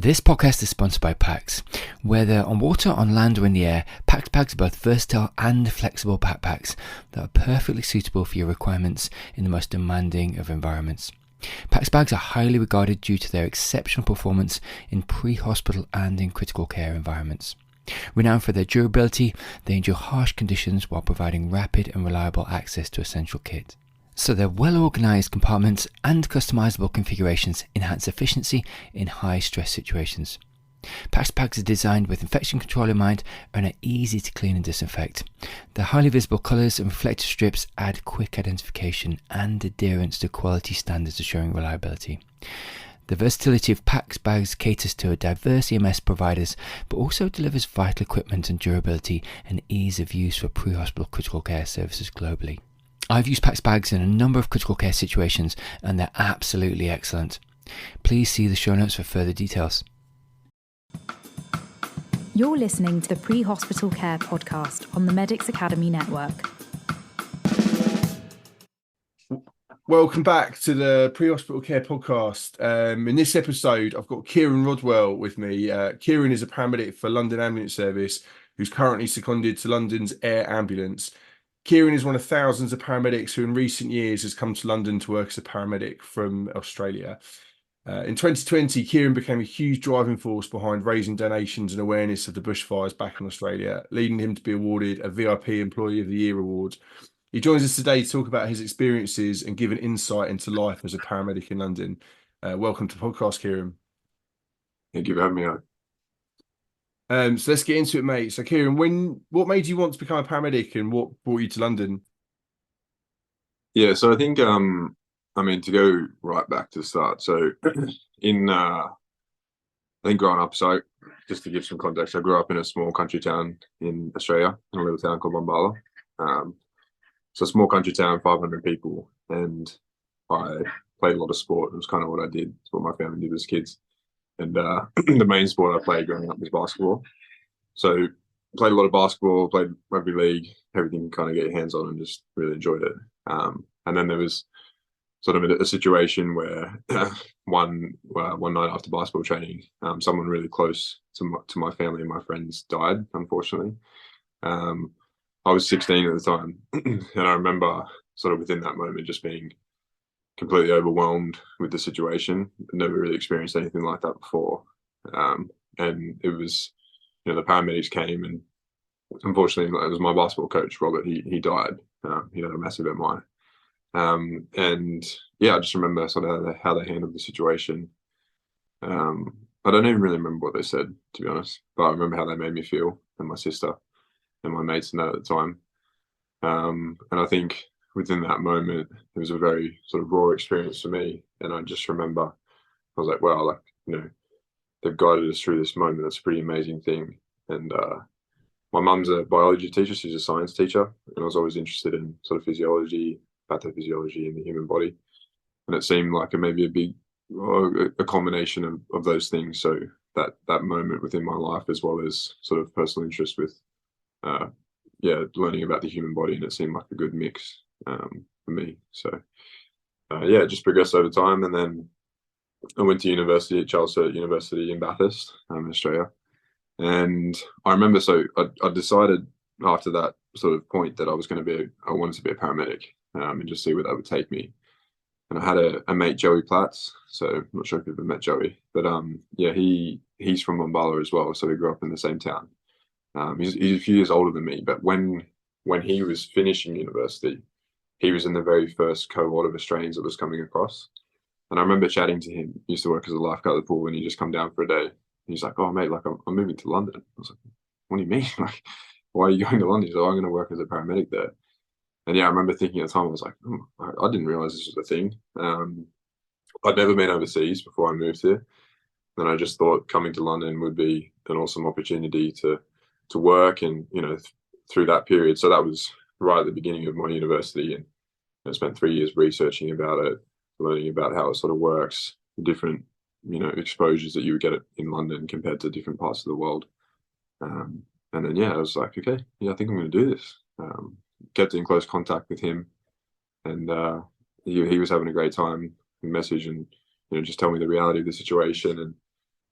This podcast is sponsored by PAX. Whether on water, on land or in the air, PAX bags are both versatile and flexible backpacks that are perfectly suitable for your requirements in the most demanding of environments. PAX bags are highly regarded due to their exceptional performance in pre-hospital and in critical care environments. Renowned for their durability, they endure harsh conditions while providing rapid and reliable access to essential kit. So their well-organised compartments and customisable configurations enhance efficiency in high-stress situations. PAX bags are designed with infection control in mind and are easy to clean and disinfect. Their highly visible colours and reflective strips add quick identification and adherence to quality standards, assuring reliability. The versatility of PAX bags caters to a diverse EMS providers, but also delivers vital equipment and durability and ease of use for pre-hospital critical care services globally. I've used PAX bags in a number of critical care situations and they're absolutely excellent. Please see the show notes for further details. You're listening to the Pre-Hospital Care podcast on the Medics Academy Network. Welcome back to the Pre-Hospital Care podcast. In this episode, I've got Keiren Rodwell with me. Keiren is a paramedic for London Ambulance Service who's currently seconded to London's Air Ambulance. Keiren is one of thousands of paramedics who in recent years has come to London to work as a paramedic from Australia. In 2020, Keiren became a huge driving force behind raising donations and awareness of the bushfires back in Australia, leading him to be awarded a VIP Employee of the Year award. He joins us today to talk about his experiences and give an insight into life as a paramedic in London. Welcome to the podcast, Keiren. Thank you for having me on. So let's get into it, mate. So Keiren, what made you want to become a paramedic and what brought you to London? Yeah, so I think, to go right back to the start. So I think growing up, so just to give some context, I grew up in a small country town in Australia, in a little town called Bombala. So a small country town, 500 people, and I played a lot of sport. It was kind of what I did. It's what my family did as kids. And the main sport I played growing up was basketball. So played a lot of basketball, played rugby league, everything you kind of get your hands on, and just really enjoyed it. And then there was sort of a situation where one night after basketball training, someone really close to my family and my friends died, unfortunately. I was 16 at the time, and I remember sort of within that moment just being completely overwhelmed with the situation. I'd never really experienced anything like that before. And it was, the paramedics came, and unfortunately it was my basketball coach, Robert. He died. He had a massive MI. And yeah, I just remember sort of how they handled the situation. I don't even really remember what they said, to be honest, but I remember how they made me feel, and my sister and my mates and that at the time. And I think within that moment, it was a very sort of raw experience for me. And I just remember, I was like, wow, they've guided us through this moment. That's a pretty amazing thing. And my mum's a biology teacher. She's a science teacher. And I was always interested in sort of physiology, pathophysiology in the human body. And it seemed like a combination of those things. So that moment within my life, as well as sort of personal interest with, learning about the human body. And it seemed like a good mix for me. So it just progressed over time. And then I went to university at Charles Sturt University in Bathurst, in Australia. And I remember, so I decided after that sort of point that I wanted to be a paramedic, and just see where that would take me. And I had a mate, Joey Platts. So I'm not sure if you've ever met Joey, but he's from Bombala as well. So we grew up in the same town. He's a few years older than me, but when he was finishing university, he was in the very first cohort of Australians that was coming across. And I remember chatting to him. He used to work as a lifeguard at the pool, and he just come down for a day. He's like, "Oh mate, I'm moving to London." I was like, "What do you mean? Why are you going to London?" He's like, "I'm going to work as a paramedic there." And I remember thinking at the time, I was like, I didn't realize this was a thing. I'd never been overseas before I moved here. And I just thought coming to London would be an awesome opportunity to work and, through that period. So that was right at the beginning of my university, and I spent 3 years researching about it, learning about how it sort of works, the different, exposures that you would get in London compared to different parts of the world. And then, I was like, okay, I think I'm going to do this. Kept in close contact with him, and he was having a great time. Message and just tell me the reality of the situation, and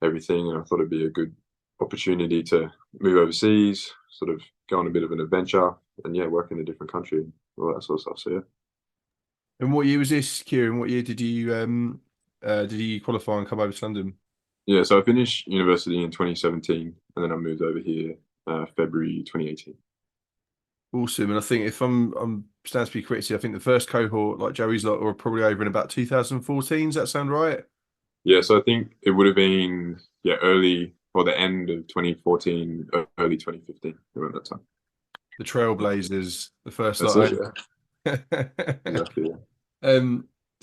everything, and I thought it'd be a good opportunity to move overseas, sort of go on a bit of an adventure, and work in a different country and all that sort of stuff. So yeah. And what year was this, Keiren? What year did you qualify and come over to London? Yeah, so I finished university in 2017, and then I moved over here February 2018. Awesome. And I think if I'm stands to be corrected, I think the first cohort, like Joey's lot, were probably over in about 2014. Does that sound right? Yeah, so I think it would have been early or the end of 2014, early 2015 around that time. The Trailblazers, the first That's lot. it, yeah. Exactly.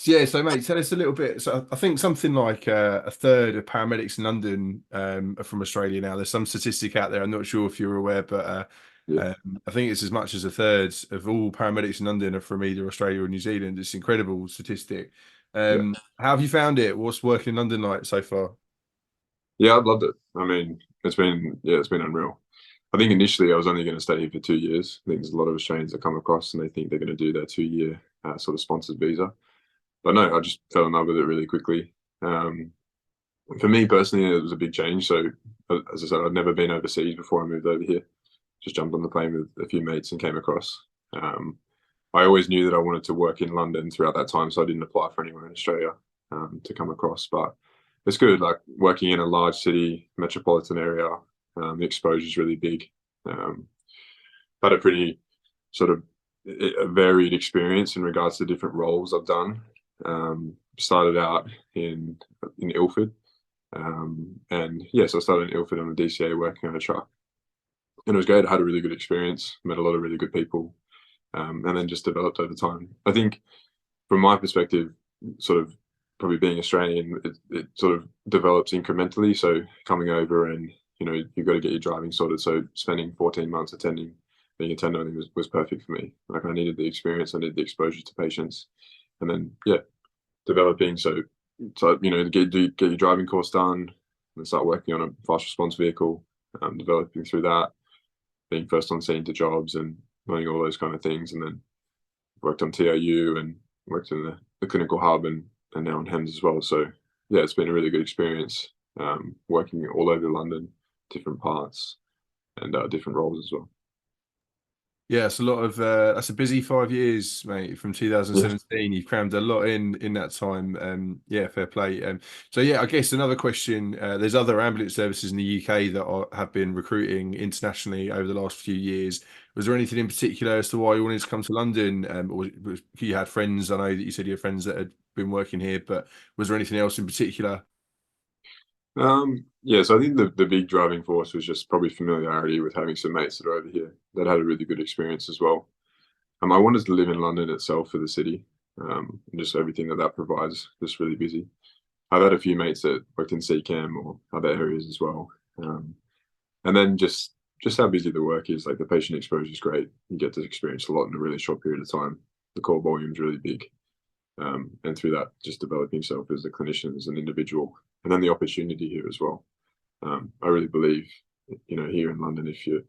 Yeah. So mate, tell us a little bit. So I think something like a third of paramedics in London are from Australia now. There's some statistic out there. I'm not sure if you're aware, but I think it's as much as a third of all paramedics in London are from either Australia or New Zealand. It's an incredible statistic. How have you found it? What's working in London like so far? Yeah, I've loved it. I mean, it's been unreal. I think initially I was only going to stay here for 2 years. I think there's a lot of Australians that come across and they think they're going to do their 2-year sort of sponsored visa. But no, I just fell in love with it really quickly. For me personally, it was a big change. So as I said, I'd never been overseas before I moved over here. Just jumped on the plane with a few mates and came across. I always knew that I wanted to work in London throughout that time, so I didn't apply for anywhere in Australia to come across. But it's good, like working in a large city, metropolitan area. The exposure is really big. Had a pretty sort of a varied experience in regards to different roles I've done. Started out in Ilford, so I started in Ilford on a DCA working on a truck, and it was great. I had a really good experience, met a lot of really good people, and then just developed over time. I think from my perspective, sort of probably being Australian, it sort of develops incrementally. So coming over and you've got to get your driving sorted. So spending 14 months being a tender was perfect for me. Like I needed the experience, I needed the exposure to patients, and then developing. So get your driving course done, and start working on a fast response vehicle, developing through that, being first on scene to jobs and learning all those kind of things, and then worked on TOU and worked in the clinical hub and now on HEMS as well. So it's been a really good experience working all over London, different parts and different roles as well. Yeah, it's a lot of that's a busy 5 years, mate. From 2017, you've crammed a lot in that time. Fair play. I guess another question. There's other ambulance services in the UK that have been recruiting internationally over the last few years. Was there anything in particular as to why you wanted to come to London? Or you had friends? I know that you said you had friends that had been working here, but was there anything else in particular? So I think the big driving force was just probably familiarity with having some mates that are over here that had a really good experience as well. I wanted to live in London itself for the city, and just everything that provides, just really busy. I've had a few mates that worked in CCAM or other areas as well. And then just how busy the work is, like the patient exposure is great. You get to experience a lot in a really short period of time. The call volume is really big. And through that, just developing yourself as a clinician, as an individual, and then the opportunity here as well. I really believe, here in London, if you're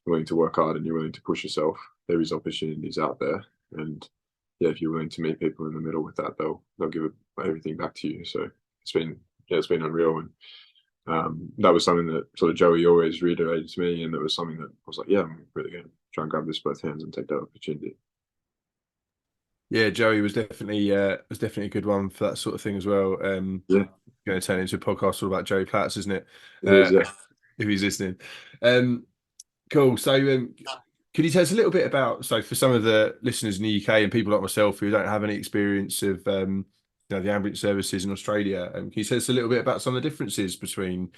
willing to work hard and you're willing to push yourself, there is opportunities out there. And if you're willing to meet people in the middle with that, they'll give everything back to you. So it's been unreal. And that was something that sort of Joey always reiterated to me, and that was something that I was like, I'm really going to try and grab this both hands and take that opportunity. Yeah, Joey was definitely a good one for that sort of thing as well. Going to turn into a podcast all about Joey Platts, isn't it? If he's listening. Cool. So, could you tell us a little bit about, so for some of the listeners in the UK and people like myself who don't have any experience of the ambulance services in Australia, can you tell us a little bit about some of the differences between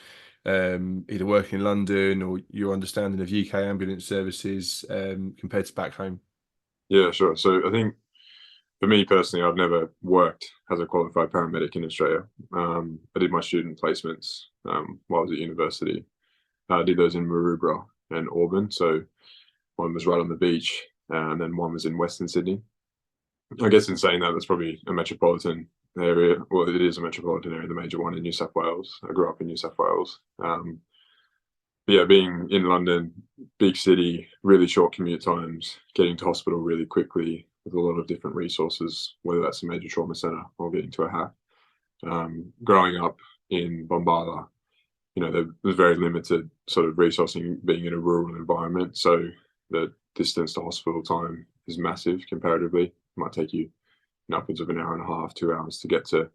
either working in London or your understanding of UK ambulance services compared to back home? Yeah, sure. So I think for me personally, I've never worked as a qualified paramedic in Australia. I did my student placements while I was at university. I did those in Maroubra and Auburn. So one was right on the beach, and then one was in Western Sydney. I guess in saying that, that's probably a metropolitan area. Well, it is a metropolitan area, the major one in New South Wales. I grew up in New South Wales. Being in London, big city, really short commute times, getting to hospital really quickly, with a lot of different resources, whether that's a major trauma centre or getting to a HAC. Growing up in Bombala, there was very limited sort of resourcing being in a rural environment. So the distance to hospital time is massive comparatively. It might take you upwards of an hour and a half, 2 hours to get to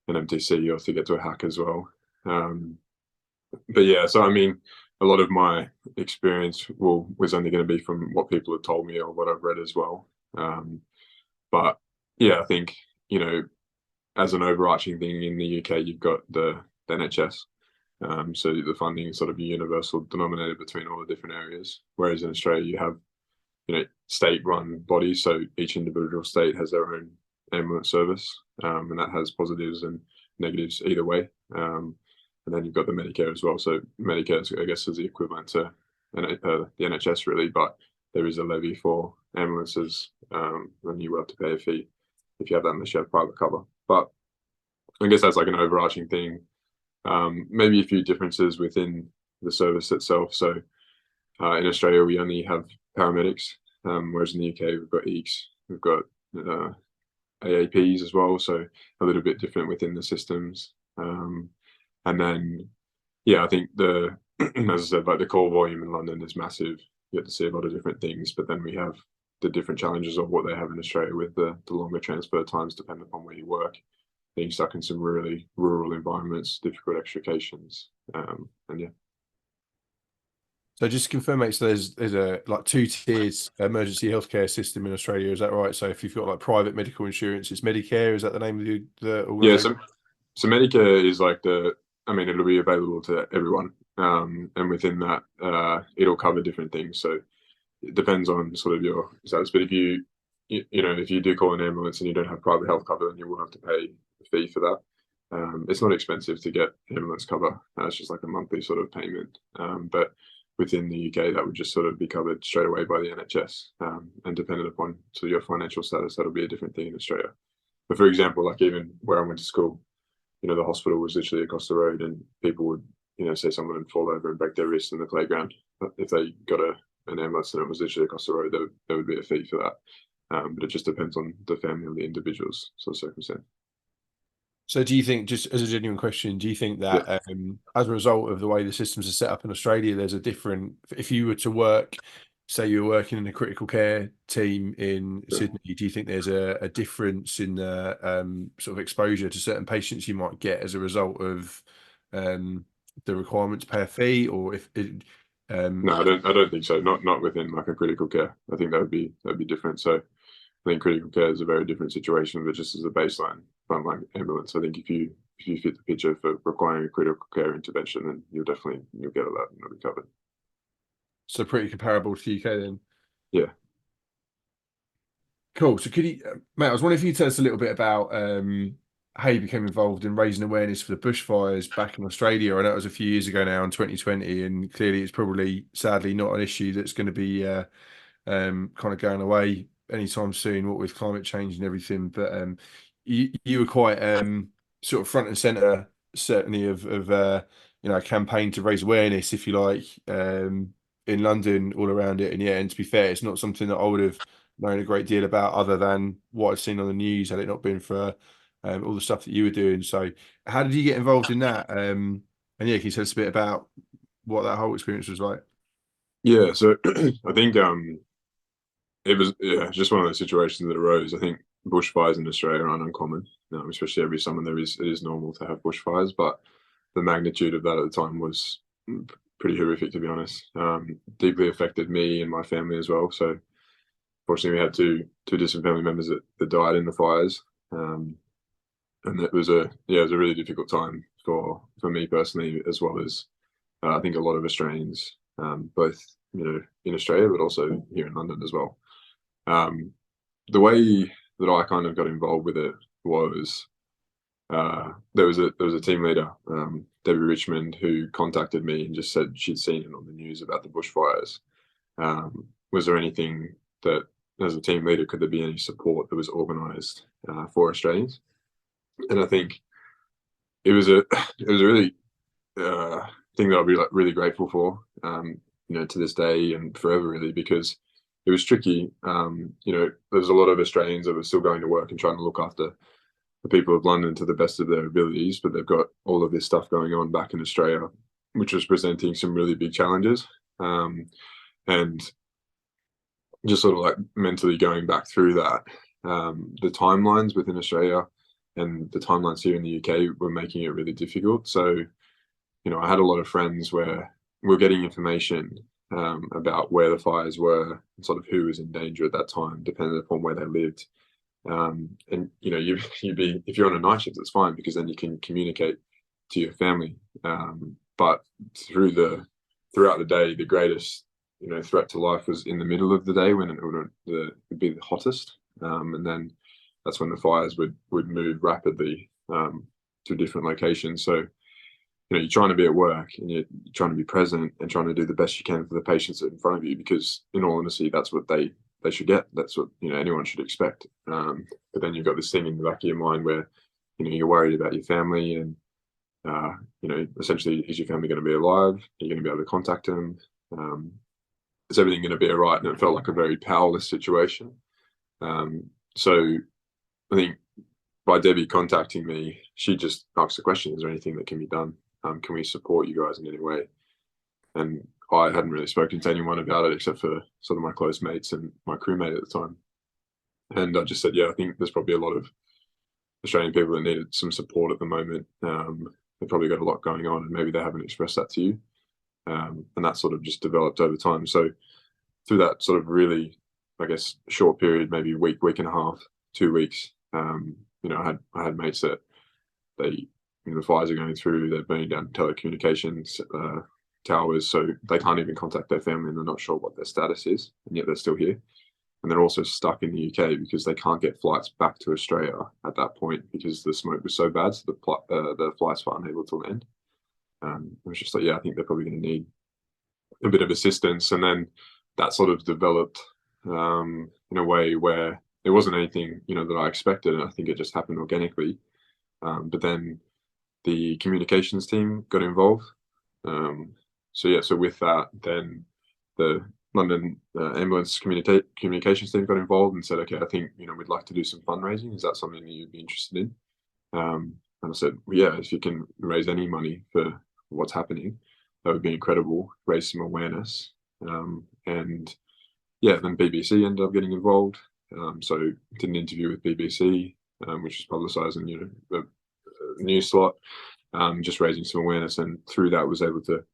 an MTC or to get to a hack as well. But yeah, so I mean, a lot of my experience was only going to be from what people have told me or what I've read as well. But yeah, I think, as an overarching thing in the UK, you've got the NHS. So the funding is sort of a universal denominator between all the different areas. Whereas in Australia, you have, state-run bodies. So each individual state has their own ambulance service, and that has positives and negatives either way. And then you've got the Medicare as well. So Medicare, I guess, is the equivalent to the NHS really, but there is a levy for ambulances, and you will have to pay a fee if you have that unless you have private cover. But I guess that's like an overarching thing. Maybe a few differences within the service itself. So in Australia, we only have paramedics, whereas in the UK, we've got EECs, we've got AAPs as well. So a little bit different within the systems. And then, yeah, I think as I said, like the call volume in London is massive. You get to see a lot of different things, but then we have the different challenges of what they have in Australia with the longer transfer times, depending upon where you work, being stuck in some really rural environments, difficult extrications, and yeah. So just to confirm, mate, so there's a like 2-tiered emergency healthcare system in Australia, is that right? So if you've got like private medical insurance, it's Medicare, is that the name of the organisation? Yeah, so Medicare is like it'll be available to everyone, and within that, it'll cover different things. So it depends on sort of your status. But if if you do call an ambulance and you don't have private health cover, then you will have to pay a fee for that. It's not expensive to get ambulance cover. It's just like a monthly sort of payment. But within the UK, that would just sort of be covered straight away by the NHS. And dependent upon your financial status, that'll be a different thing in Australia. But for example, like even where I went to school, the hospital was literally across the road, and people would, say someone would fall over and break their wrist in the playground. But if they got an ambulance and it was literally across the road, there would be a fee for that. But it just depends on the family and the individual's sort of circumstance. So do you think, just as a genuine question, do you think that as a result of the way the systems are set up in Australia, there's a different, if you were to work, say you're working in a critical care team in Sydney, do you think there's a difference in the sort of exposure to certain patients you might get as a result of the requirement to pay a fee, or if it, No, I don't think so. Not within like a critical care. I think that would be different. So I think critical care is a very different situation, but just as a baseline, frontline ambulance, I think if you fit the picture for requiring a critical care intervention, then you'll get all that and it'll be covered. So pretty comparable to the UK then. Yeah. Cool. So could you, Matt, I was wondering if you could tell us a little bit about how you became involved in raising awareness for the bushfires back in Australia. I know it was a few years ago now in 2020, and clearly it's probably sadly not an issue that's going to be kind of going away anytime soon, what with climate change and everything. But you were quite sort of front and center, certainly of a campaign to raise awareness, if you like, in London all around it. And yeah, and to be fair, it's not something that I would have known a great deal about other than what I've seen on the news, had it not been for all the stuff that you were doing. So how did you get involved in that? And yeah, can you tell us a bit about what that whole experience was like? Yeah, so I think it was just one of those situations that arose. I think bushfires in Australia aren't uncommon, especially every summer. It is normal to have bushfires, but the magnitude of that at the time was pretty horrific, to be honest. Deeply affected me and my family as well. So fortunately, we had two distant family members that died in the fires, and it was a really difficult time for me personally, as well as I think a lot of Australians, both in Australia but also here in London as well. The way that I kind of got involved with it was there was a team leader, Debbie Richmond, who contacted me and just said she'd seen it on the news about the bushfires. Was there anything that, as a team leader, could there be any support that was organised for Australians? And I think it was a really thing that I'll be really grateful for, to this day and forever, really, because it was tricky. There's a lot of Australians that were still going to work and trying to look after the people of London to the best of their abilities, but they've got all of this stuff going on back in Australia, which was presenting some really big challenges. And just sort of like mentally going back through that, the timelines within Australia and the timelines here in the UK were making it really difficult. So, I had a lot of friends where we're getting information about where the fires were and sort of who was in danger at that time, depending upon where they lived. And you'd be, if you're on a night shift, it's fine because then you can communicate to your family. But throughout the day, the greatest threat to life was in the middle of the day when it would be the hottest, and then that's when the fires would move rapidly to different locations. So you're trying to be at work and you're trying to be present and trying to do the best you can for the patients in front of you, because in all honesty, that's what they should get. That's what anyone should expect. But then you've got this thing in the back of your mind where you're worried about your family and essentially, is your family going to be alive? Are you going to be able to contact them? Is everything going to be all right? And it felt like a very powerless situation. So I think by Debbie contacting me, she just asked the question, is there anything that can be done? Can we support you guys in any way? And I hadn't really spoken to anyone about it except for sort of my close mates and my crewmate at the time. And I just said, yeah, I think there's probably a lot of Australian people that needed some support at the moment. They've probably got a lot going on and maybe they haven't expressed that to you. And that sort of just developed over time. So through that sort of really, I guess, short period, maybe week and a half, 2 weeks, I had mates that the fires are going through, they're burning down telecommunications towers, so they can't even contact their family and they're not sure what their status is, and yet they're still here. And they're also stuck in the UK because they can't get flights back to Australia at that point because the smoke was so bad, so the flights were unable to land. I was just like, yeah, I think they're probably going to need a bit of assistance. And then that sort of developed in a way where it wasn't anything, that I expected. And I think it just happened organically. But then the communications team got involved. So with that, then the London ambulance communications team got involved and said, okay, I think, we'd like to do some fundraising. Is that something that you'd be interested in? And I said, well, yeah, if you can raise any money for what's happening, that would be incredible. Raise some awareness. And yeah, then BBC ended up getting involved. So did an interview with BBC, which was publicised in the news slot, just raising some awareness. And through that was able to,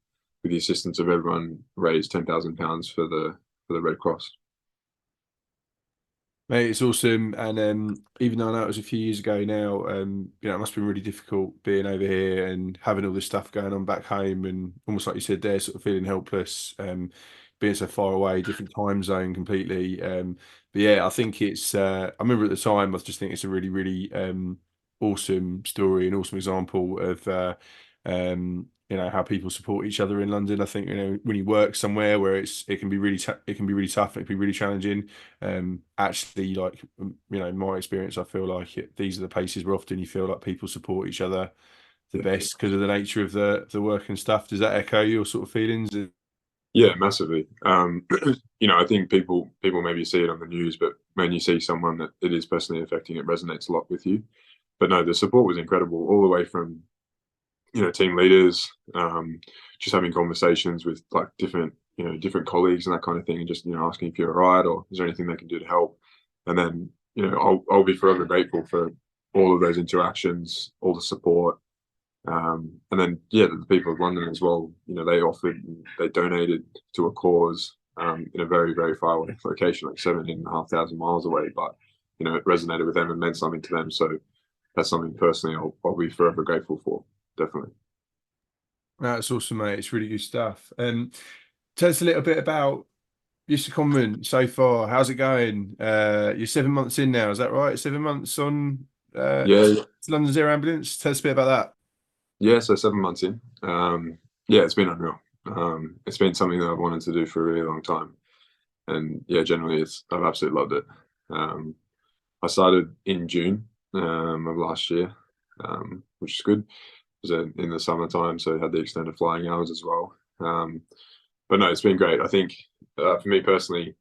with the assistance of everyone, raise £10,000 for the Red Cross. Mate, it's awesome. And even though I know it was a few years ago now, it must be really difficult being over here and having all this stuff going on back home, and almost like you said there, sort of feeling helpless, being so far away, different time zone completely. But yeah, I think it's, I remember at the time, I just think it's a really, really awesome story, an awesome example of, how people support each other in London. I think, when you work somewhere where it can be really tough, it can be really challenging. Actually, like, in my experience, I feel like these are the places where often you feel like people support each other the best because of the nature of the work and stuff. Does that echo your sort of feelings? Yeah, massively. I think people maybe see it on the news, but when you see someone that it is personally affecting, it resonates a lot with you. But no, the support was incredible, all the way from team leaders, just having conversations with like different colleagues and that kind of thing, and just asking if you're all right or is there anything they can do to help. And then I'll be forever grateful for all of those interactions, all the support. And then the people of London as well, they donated to a cause in a very, very far away location, like 7,500 miles away, but it resonated with them and meant something to them. So that's something personally I'll be forever grateful for. Definitely. That's awesome, mate. It's really good stuff. Tell us a little bit about your secondment so far. How's it going? You're 7 months in now, is that right? 7 months on London's Air Ambulance. Tell us a bit about that. Yeah, so 7 months in. It's been unreal. It's been something that I've wanted to do for a really long time. And yeah, generally I've absolutely loved it. I started in June of last year, which is good. It was in the summertime, so I had the extended flying hours as well. But no, it's been great. I think for me personally,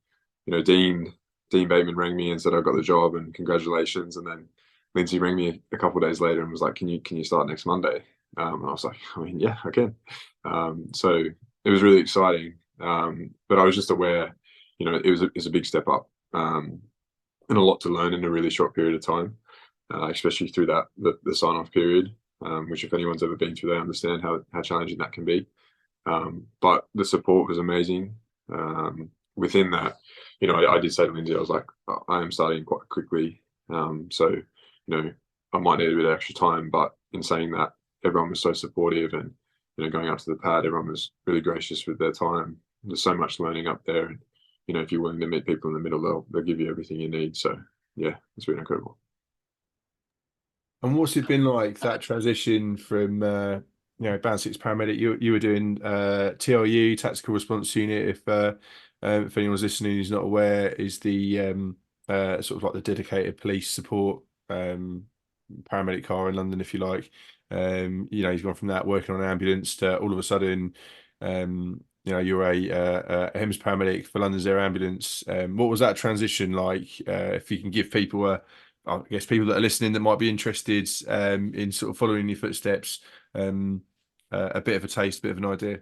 Dean Bateman rang me and said I got the job and congratulations. And then Lindsay rang me a couple of days later and was like, "Can you start next Monday?" And I was like, "I mean, yeah, I can." So it was really exciting, but I was just aware, it was a big step up, and a lot to learn in a really short period of time, especially through the sign off period, which if anyone's ever been through, they understand how challenging that can be. But the support was amazing. Within that, I did say to Lindsay, I was like, I am starting quite quickly. So, I might need a bit of extra time, but in saying that, everyone was so supportive, and, going up to the pad, everyone was really gracious with their time. There's so much learning up there. And, if you're willing to meet people in the middle, they'll give you everything you need. So yeah, it's been incredible. And what's it been like, that transition from band six paramedic? You were doing TRU, tactical response unit. If anyone's listening who's not aware, is the sort of like the dedicated police support paramedic car in London, if you like. He's gone from that working on an ambulance to all of a sudden, you're a HEMS paramedic for London's Air Ambulance. What was that transition like? If you can give people I guess people that are listening that might be interested in sort of following your footsteps, a bit of a taste, a bit of an idea.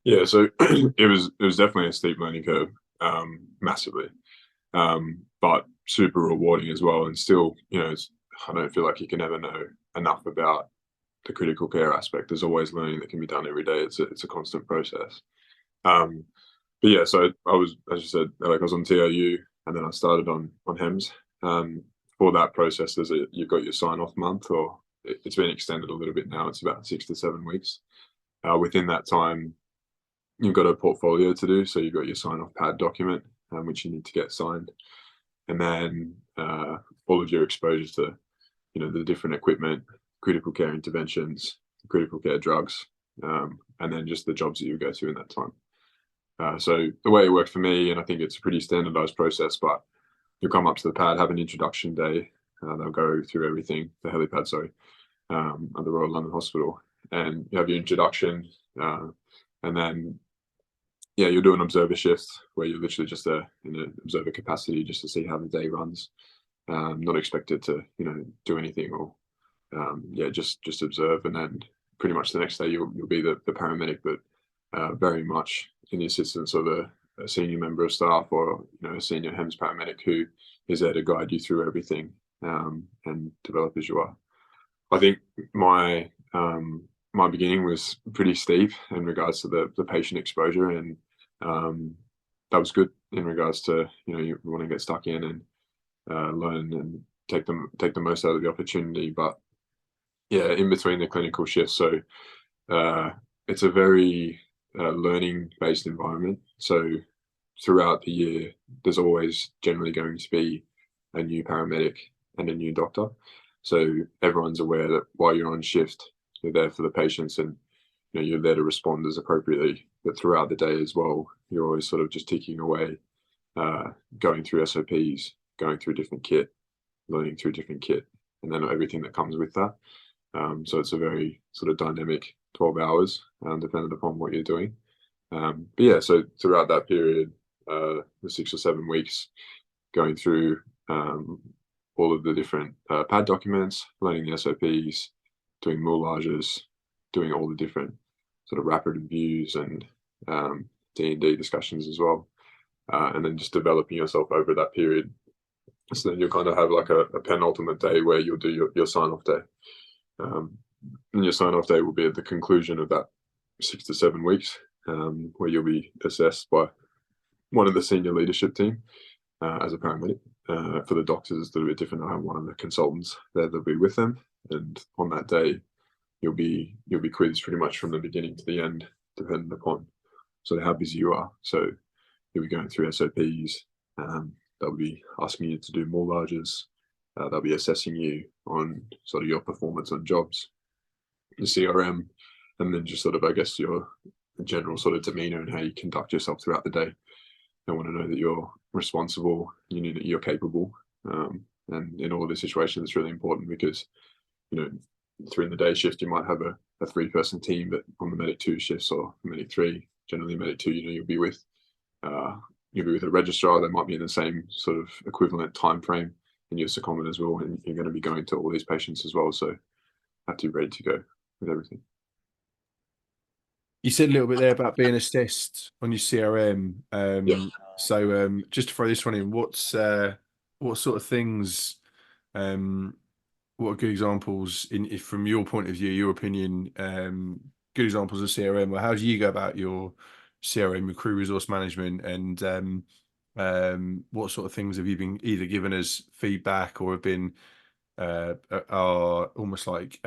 Yeah, so it was definitely a steep learning curve, massively, but super rewarding as well. And still, I don't feel like you can ever know enough about the critical care aspect. There's always learning that can be done every day. It's a constant process. But yeah, so I was, as you said, like I was on TRU, and then I started on HEMS. For that process, you've got your sign off month, or it's been extended a little bit now. It's about 6 to 7 weeks. Within that time, you've got a portfolio to do. So you've got your sign off pad document, which you need to get signed, and then all of your exposure to, the different equipment, critical care interventions, critical care drugs, and then just the jobs that you go to in that time. So the way it worked for me, and I think it's a pretty standardized process, but you'll come up to the pad, have an introduction day. They'll go through everything, the helipad, sorry, at the Royal London Hospital, and you have your introduction, and then you'll do an observer shift where you're literally just in an observer capacity just to see how the day runs. Not expected to do anything, or just observe, and then pretty much the next day you'll be the paramedic, but very much in the assistance of a senior member of staff, or a senior HEMS paramedic who is there to guide you through everything, and develop as you are. I think my beginning was pretty steep in regards to the patient exposure, and that was good in regards to you want to get stuck in and learn and take the most out of the opportunity. But yeah, in between the clinical shifts, so it's a very learning based environment. So throughout the year, there's always generally going to be a new paramedic and a new doctor. So everyone's aware that while you're on shift, you're there for the patients, and you're there to respond as appropriately. But throughout the day as well, you're always sort of just ticking away, going through SOPs, going through different kit, learning through different kit, and then everything that comes with that. So it's a very sort of dynamic 12 hours, depending upon what you're doing. But yeah, so throughout that period, the 6 or 7 weeks, going through all of the different pad documents, learning the SOPs, doing moulages, doing all the different sort of rapid reviews and D&D discussions as well, and then just developing yourself over that period. So then you'll kind of have like a penultimate day where you'll do your sign-off day. And your sign-off day will be at the conclusion of that 6 to 7 weeks, where you'll be assessed by one of the senior leadership team as a paramedic. For the doctors, it's a little bit different. I have one of the consultants there that'll be with them, and on that day, you'll be quizzed pretty much from the beginning to the end, depending upon sort of how busy you are. So you'll be going through SOPs. They'll be asking you to do moulages. They'll be assessing you on sort of your performance on jobs, your CRM, and then just sort of, I guess, your general sort of demeanor and how you conduct yourself throughout the day. They want to know that you're responsible, you know, that you're capable. And in all of this situation, it's really important because, during the day shift, you might have a 3-person team, but on the Medic 2 shifts or Medic 3, generally Medic 2, you'll be with a registrar. They might be in the same sort of equivalent time frame. in your secondment as well, and you're going to be going to all these patients as well. So have to be ready to go with everything. You said a little bit there about being assessed on your CRM. Yeah. So just to throw this one in, what sort of things, what are good examples if from your point of view, your opinion, good examples of CRM, or how do you go about your CRM, your crew resource management, and what sort of things have you been either given as feedback or have been are almost like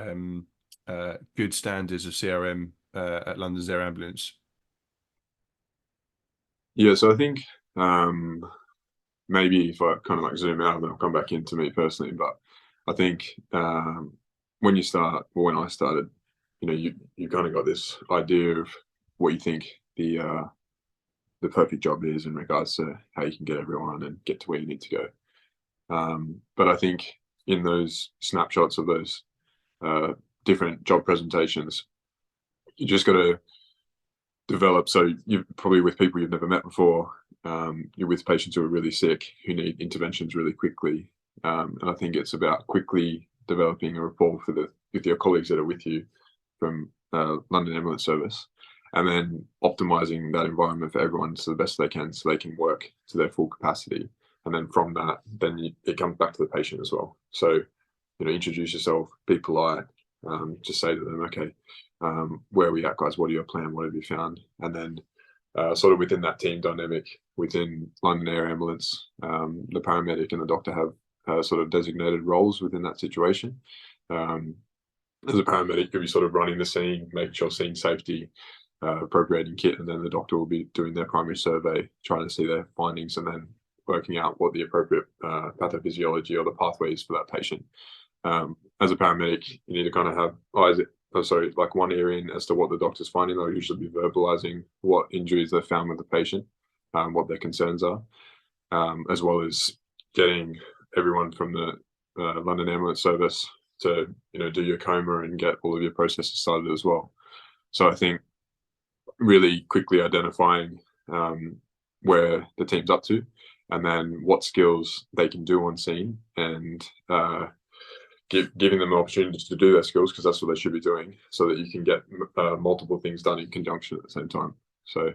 good standards of CRM at London's Air Ambulance? Yeah, so I think maybe if I kind of like zoom out and I'll come back into me personally, but I think when you start, or when I started, you kind of got this idea of what you think the perfect job is in regards to how you can get everyone and get to where you need to go. But I think in those snapshots of those different job presentations, you just got to develop. So you're probably with people you've never met before. You're with patients who are really sick, who need interventions really quickly. And I think it's about quickly developing a rapport with your colleagues that are with you from London Ambulance Service, and then optimizing that environment for everyone to the best they can so they can work to their full capacity. And then from that, it comes back to the patient as well. So, introduce yourself, be polite, just say to them, okay, where are we at, guys? What are your plan? What have you found? And then sort of within that team dynamic, within London Air Ambulance, the paramedic and the doctor have sort of designated roles within that situation. As a paramedic, you'll be sort of running the scene, making sure scene safety, appropriating kit, and then the doctor will be doing their primary survey, trying to see their findings, and then working out what the appropriate pathophysiology or the pathway is for that patient. As a paramedic, you need to kind of have like one ear in as to what the doctor's finding. They'll usually be verbalizing what injuries they've found with the patient, what their concerns are, as well as getting everyone from the London Ambulance Service to do your coma and get all of your processes started as well. So I think really quickly identifying where the team's up to, and then what skills they can do on scene, and giving them opportunities to do their skills, because that's what they should be doing, so that you can get multiple things done in conjunction at the same time. So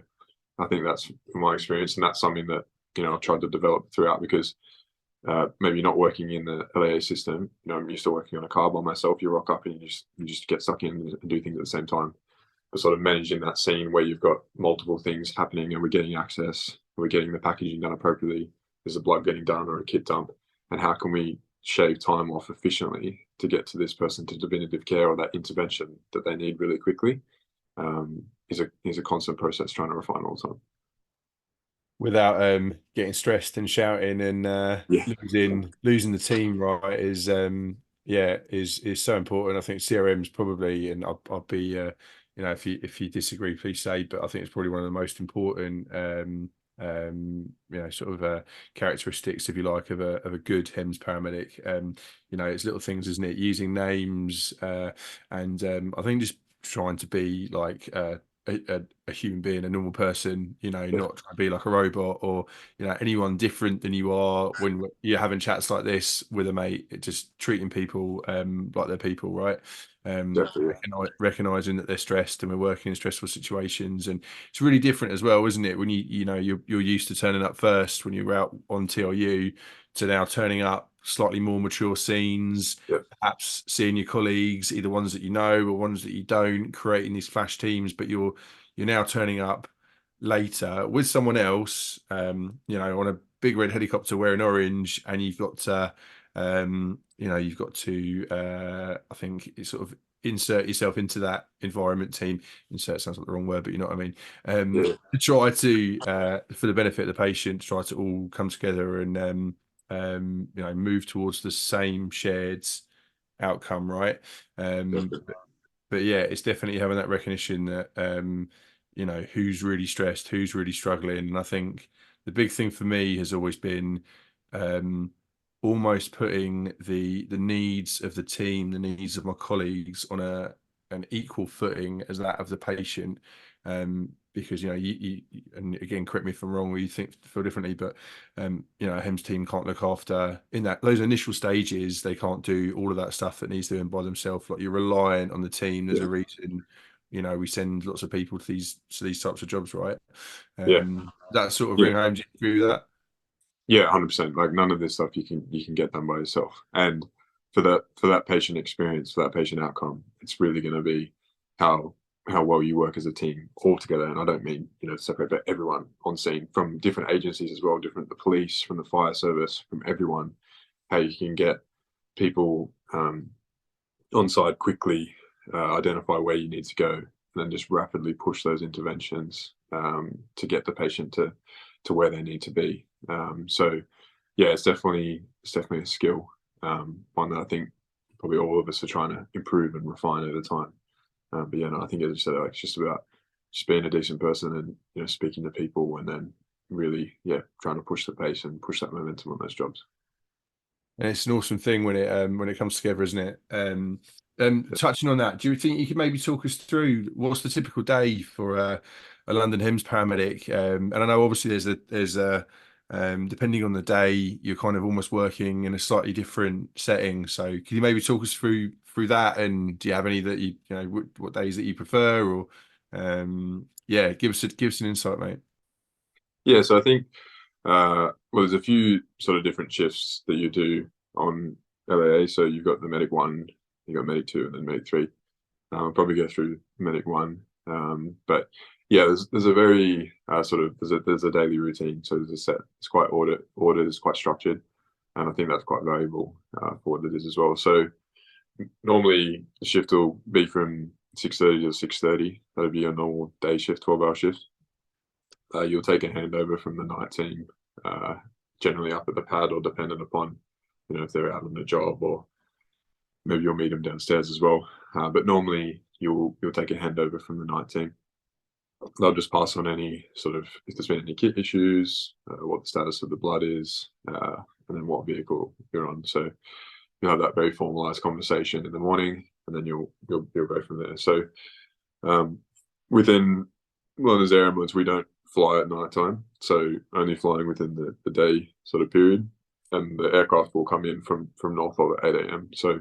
I think that's from my experience, and that's something that I've tried to develop throughout, because maybe not working in the LAA system, I'm used to working on a car by myself. You rock up and you just get stuck in and do things at the same time. But sort of managing that scene where you've got multiple things happening, and we're getting access, we're getting the packaging done appropriately, there's a blood getting done or a kit dump, and how can we shave time off efficiently to get to this person to definitive care or that intervention that they need really quickly, is a constant process trying to refine all the time. Without getting stressed and shouting and losing the team, right, is so important. I think CRM is probably, and I'll be if you disagree, please say, but I think it's probably one of the most important sort of characteristics, if you like, of a good HEMS paramedic. It's little things, isn't it? Using names, and I think just trying to be like a human being, a normal person, not trying to be like a robot or anyone different than you are when you're having chats like this with a mate. Just treating people like they're people, right? Recognizing that they're stressed and we're working in stressful situations, and it's really different as well, isn't it, when you're used to turning up first when you were out on TRU to now turning up slightly more mature scenes, perhaps seeing your colleagues, either ones that you know or ones that you don't, creating these flash teams, but you're now turning up later with someone else, on a big red helicopter wearing orange, and you've got to I think it's sort of insert yourself into that environment team. Insert sounds like the wrong word, but you know what I mean. To try to for the benefit of the patient, try to all come together and move towards the same shared outcome, right? But yeah, it's definitely having that recognition that who's really stressed, who's really struggling. And I think the big thing for me has always been almost putting the needs of the team, the needs of my colleagues on an equal footing as that of the patient. because you and again, correct me if I'm wrong or you feel differently, but a HEMS team can't look after in those initial stages. They can't do all of that stuff that needs doing by themselves. Like, you're reliant on the team. There's a reason we send lots of people to these types of jobs, right? Yeah. That sort of Yeah. ring home. Do you agree with that? Yeah, 100%. Like, none of this stuff you can get done by yourself. And for that patient experience, for that patient outcome, it's really going to be how well you work as a team all together. And I don't mean separate, but everyone on scene from different agencies as well, the police, from the fire service, from everyone. How you can get people on site quickly, identify where you need to go, and then just rapidly push those interventions to get the patient to where they need to be. So yeah, it's definitely a skill, one that I think probably all of us are trying to improve and refine over time. But yeah, no, I think, as you said, like, it's just about just being a decent person and speaking to people, and then really trying to push the pace and push that momentum on those jobs. And it's an awesome thing when it comes together, isn't it? Touching on that, do you think you could maybe talk us through what's the typical day for a London HEMS paramedic? And I know obviously there's a depending on the day, you're kind of almost working in a slightly different setting. So can you maybe talk us through that? And do you have any that what days that you prefer, or give us an insight, mate. Yeah, so I think there's a few sort of different shifts that you do on LAA. So you've got the medic 1, you've got medic 2, and then medic 3. I'll probably go through medic 1, but yeah, there's a very there's a daily routine. So there's a set. It's quite ordered, it's quite structured, and I think that's quite valuable for what it is as well. So normally the shift will be from 6:30 to 6:30. That'll be a normal day shift, 12-hour shift. You'll take a handover from the night team, generally up at the pad, or dependent upon, if they're out on the job, or maybe you'll meet them downstairs as well. But normally you'll take a handover from the night team. They'll just pass on any if there's been any kit issues, what the status of the blood is, and then what vehicle you're on. So you'll have that very formalized conversation in the morning, and then you'll go from there. So within London's air ambulance, we don't fly at night time, so only flying within the day sort of period, and the aircraft will come in from Norfolk at 8 a.m. So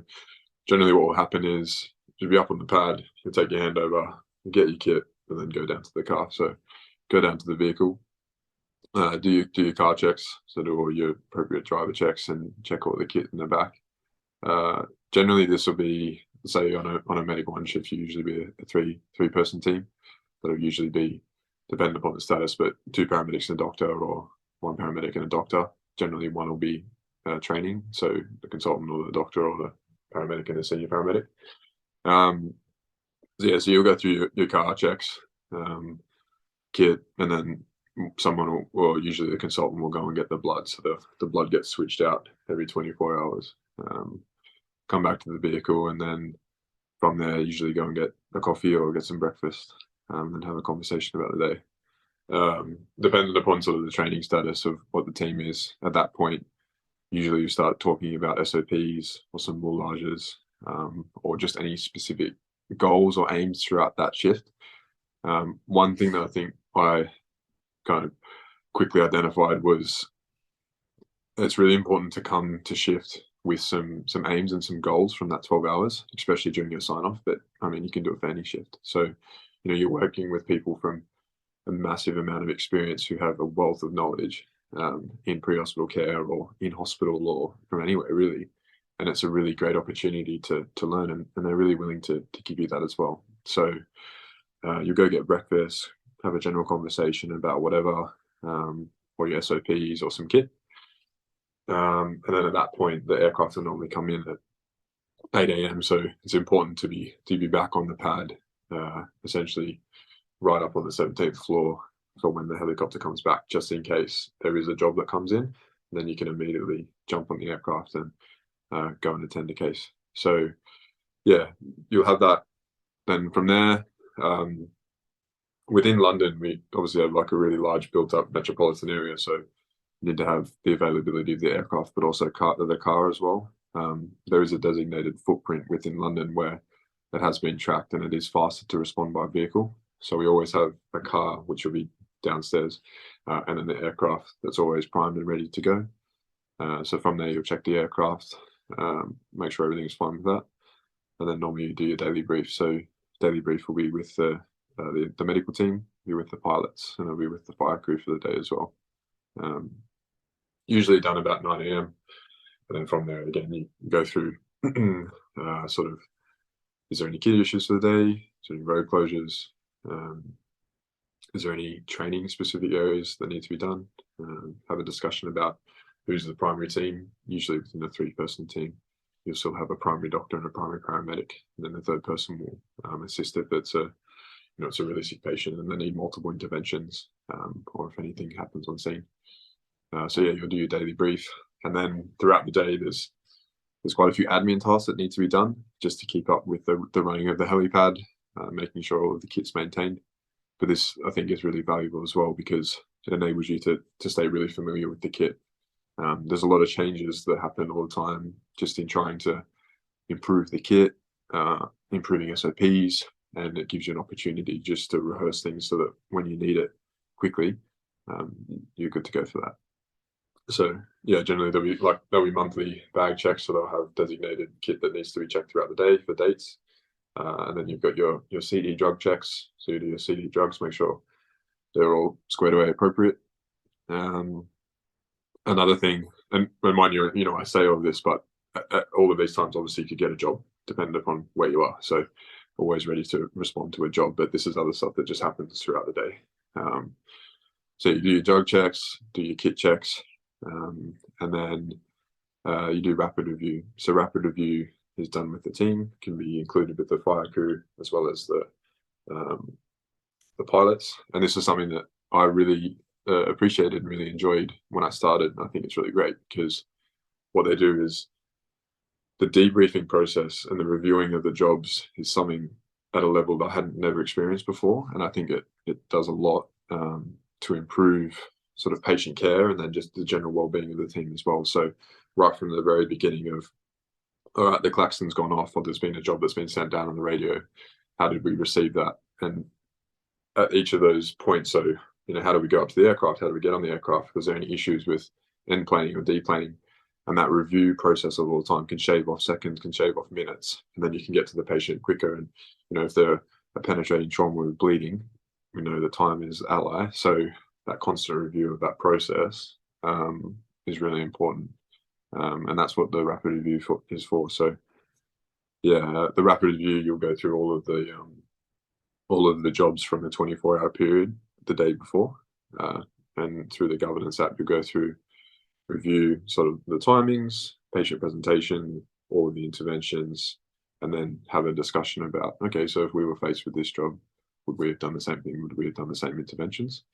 generally what will happen is you'll be up on the pad, you'll take your handover, you get your kit, and then go down to the car. So go down to the vehicle, do your car checks, so do all your appropriate driver checks and check all the kit in the back. Generally this will be, say, on a medic 1 shift, you usually be a three-person team. That'll usually be, depending upon the status, but 2 paramedics and a doctor, or 1 paramedic and a doctor. Generally, one will be training, so the consultant or the doctor or the paramedic and the senior paramedic. So you'll go through your car checks, kit, and then someone will, usually the consultant will go and get the blood. So the blood gets switched out every 24 hours. Come back to the vehicle, and then from there, usually go and get a coffee or get some breakfast, and have a conversation about the day. Depending upon sort of the training status of what the team is at that point, usually you start talking about SOPs or some moulages, or just any specific goals or aims throughout that shift. One thing that I think I kind of quickly identified was it's really important to come to shift with some aims and some goals from that 12 hours, especially during your sign-off. But I mean, you can do it for any shift. So, you're working with people from a massive amount of experience who have a wealth of knowledge in pre-hospital care or in hospital or from anywhere really. And it's a really great opportunity to learn, and they're really willing to give you that as well. So you go get breakfast, have a general conversation about whatever, or your SOPs or some kit. And then at that point, the aircraft will normally come in at 8 a.m. So it's important to be back on the pad, essentially right up on the 17th floor for when the helicopter comes back, just in case there is a job that comes in. Then you can immediately jump on the aircraft and go and attend a case. So yeah, you'll have that. Then from there, within London, we obviously have like a really large built up metropolitan area. So you need to have the availability of the aircraft, but also the car as well. There is a designated footprint within London where it has been tracked, and it is faster to respond by vehicle. So we always have a car which will be downstairs, and then the aircraft that's always primed and ready to go. So from there, you'll check the aircraft, make sure everything's fine with that, and then normally you do your daily brief. So daily brief will be with the medical team, be with the pilots, and it'll be with the fire crew for the day as well. Usually done about 9 a.m. And then from there, again, you go through sort of, is there any kit issues for the day? Is there any road closures? Is there any training specific areas that need to be done? Have a discussion about who's the primary team. Usually within a 3-person team, you'll still have a primary doctor and a primary paramedic. And then the third person will assist if it's it's a really sick patient and they need multiple interventions, or if anything happens on scene. So yeah, you'll do your daily brief, and then throughout the day, there's quite a few admin tasks that need to be done just to keep up with the running of the helipad, making sure all of the kit's maintained. But this, I think, is really valuable as well because it enables you to stay really familiar with the kit. There's a lot of changes that happen all the time just in trying to improve the kit, improving SOPs, and it gives you an opportunity just to rehearse things so that when you need it quickly, you're good to go for that. So yeah, generally there'll be monthly bag checks, so they'll have designated kit that needs to be checked throughout the day for dates, and then you've got your CD drug checks. So you do your CD drugs, make sure they're all squared away appropriate. Another thing, and mind you, I say all of this, but at all of these times, obviously, you could get a job depending upon where you are. So always ready to respond to a job, but this is other stuff that just happens throughout the day. So you do your drug checks, do your kit checks, and then you do rapid review. So rapid review is done with the team, can be included with the fire crew as well as the pilots. And this is something that I really appreciated and really enjoyed when I started. And I think it's really great because what they do is the debriefing process and the reviewing of the jobs is something at a level that I hadn't never experienced before. And I think it does a lot to improve sort of patient care and then just the general well-being of the team as well. So right from the very beginning of, all right, the klaxon's gone off, or there's been a job that's been sent down on the radio, how did we receive that? And at each of those points, so how do we go up to the aircraft? How do we get on the aircraft? Was there any issues with end planing or deplaning? And that review process of all the time can shave off seconds, can shave off minutes, and then you can get to the patient quicker. And if they're a penetrating trauma with bleeding, we know the time is ally. So that constant review of that process is really important, and that's what the rapid review is for. So yeah, the rapid review, you'll go through all of the jobs from the 24-hour period the day before, and through the governance app, you'll go through, review sort of the timings, patient presentation, all of the interventions, and then have a discussion about, okay, so if we were faced with this job, would we have done the same thing? Would we have done the same interventions?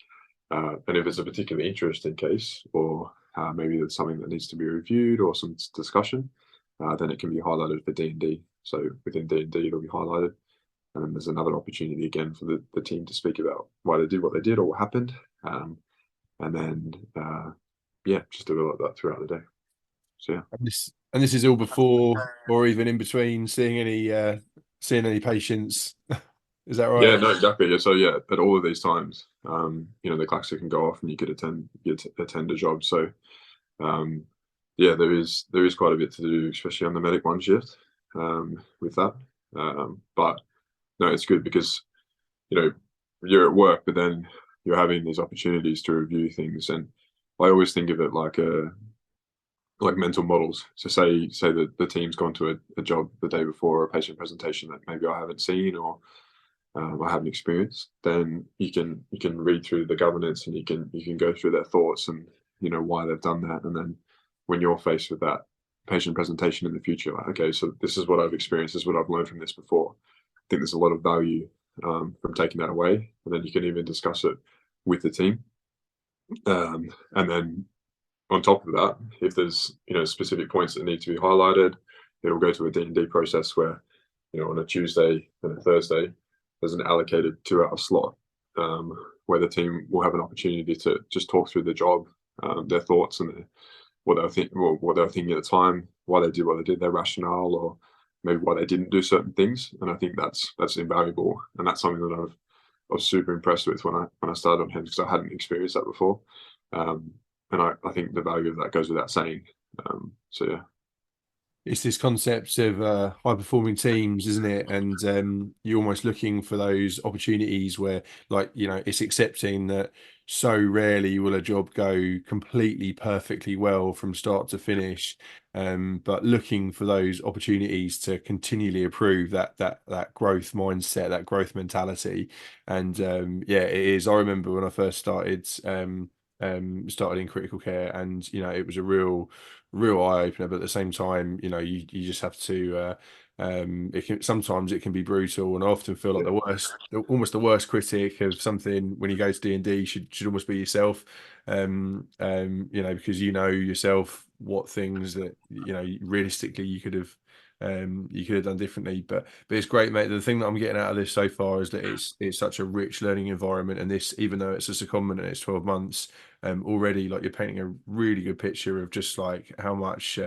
And if it's a particularly interesting case, or maybe there's something that needs to be reviewed or some discussion, then it can be highlighted for D&D. So within D&D, it'll be highlighted. And then there's another opportunity again for the team to speak about why they did what they did or what happened. And then, just develop that throughout the day. So yeah. And this is all before or even in between seeing any patients. Is that right? Yeah, no, exactly. So yeah, at all of these times, the klaxon can go off and you could attend a job. So there is quite a bit to do, especially on the medic 1 shift with that. But no, it's good because you're at work, but then you're having these opportunities to review things. And I always think of it like mental models. So say that the team's gone to a job the day before, a patient presentation that maybe I haven't seen or I haven't experienced. Then you can read through the governance and you can go through their thoughts and why they've done that. And then when you're faced with that patient presentation in the future, like, okay, so this is what I've experienced, this is what I've learned from this before. I think there's a lot of value from taking that away, and then you can even discuss it with the team. And then on top of that, if there's specific points that need to be highlighted, it'll go to a D&D process where on a Tuesday and a Thursday there's an allocated 2-hour slot where the team will have an opportunity to just talk through the job, their thoughts and what they were thinking at the time, why they did what they did, their rationale, or maybe why they didn't do certain things. And I think that's invaluable, and that's something that I've was super impressed with when I started on HEMS, because I hadn't experienced that before. And I think the value of that goes without saying. So yeah. It's this concept of high performing teams, isn't it? And you're almost looking for those opportunities where, like, it's accepting that so rarely will a job go completely perfectly well from start to finish, but looking for those opportunities to continually improve that growth mindset, that growth mentality. And yeah, it is. I remember when I first started in critical care, and it was a real eye opener, but at the same time, you just have to sometimes it can be brutal, and I often feel like almost the worst critic of something when you go to D&D should almost be yourself. Because yourself what things that realistically you could have done differently. But it's great, mate. The thing that I'm getting out of this so far is that it's such a rich learning environment, and this, even though it's a secondment and it's 12 months, already, like, you're painting a really good picture of just like how much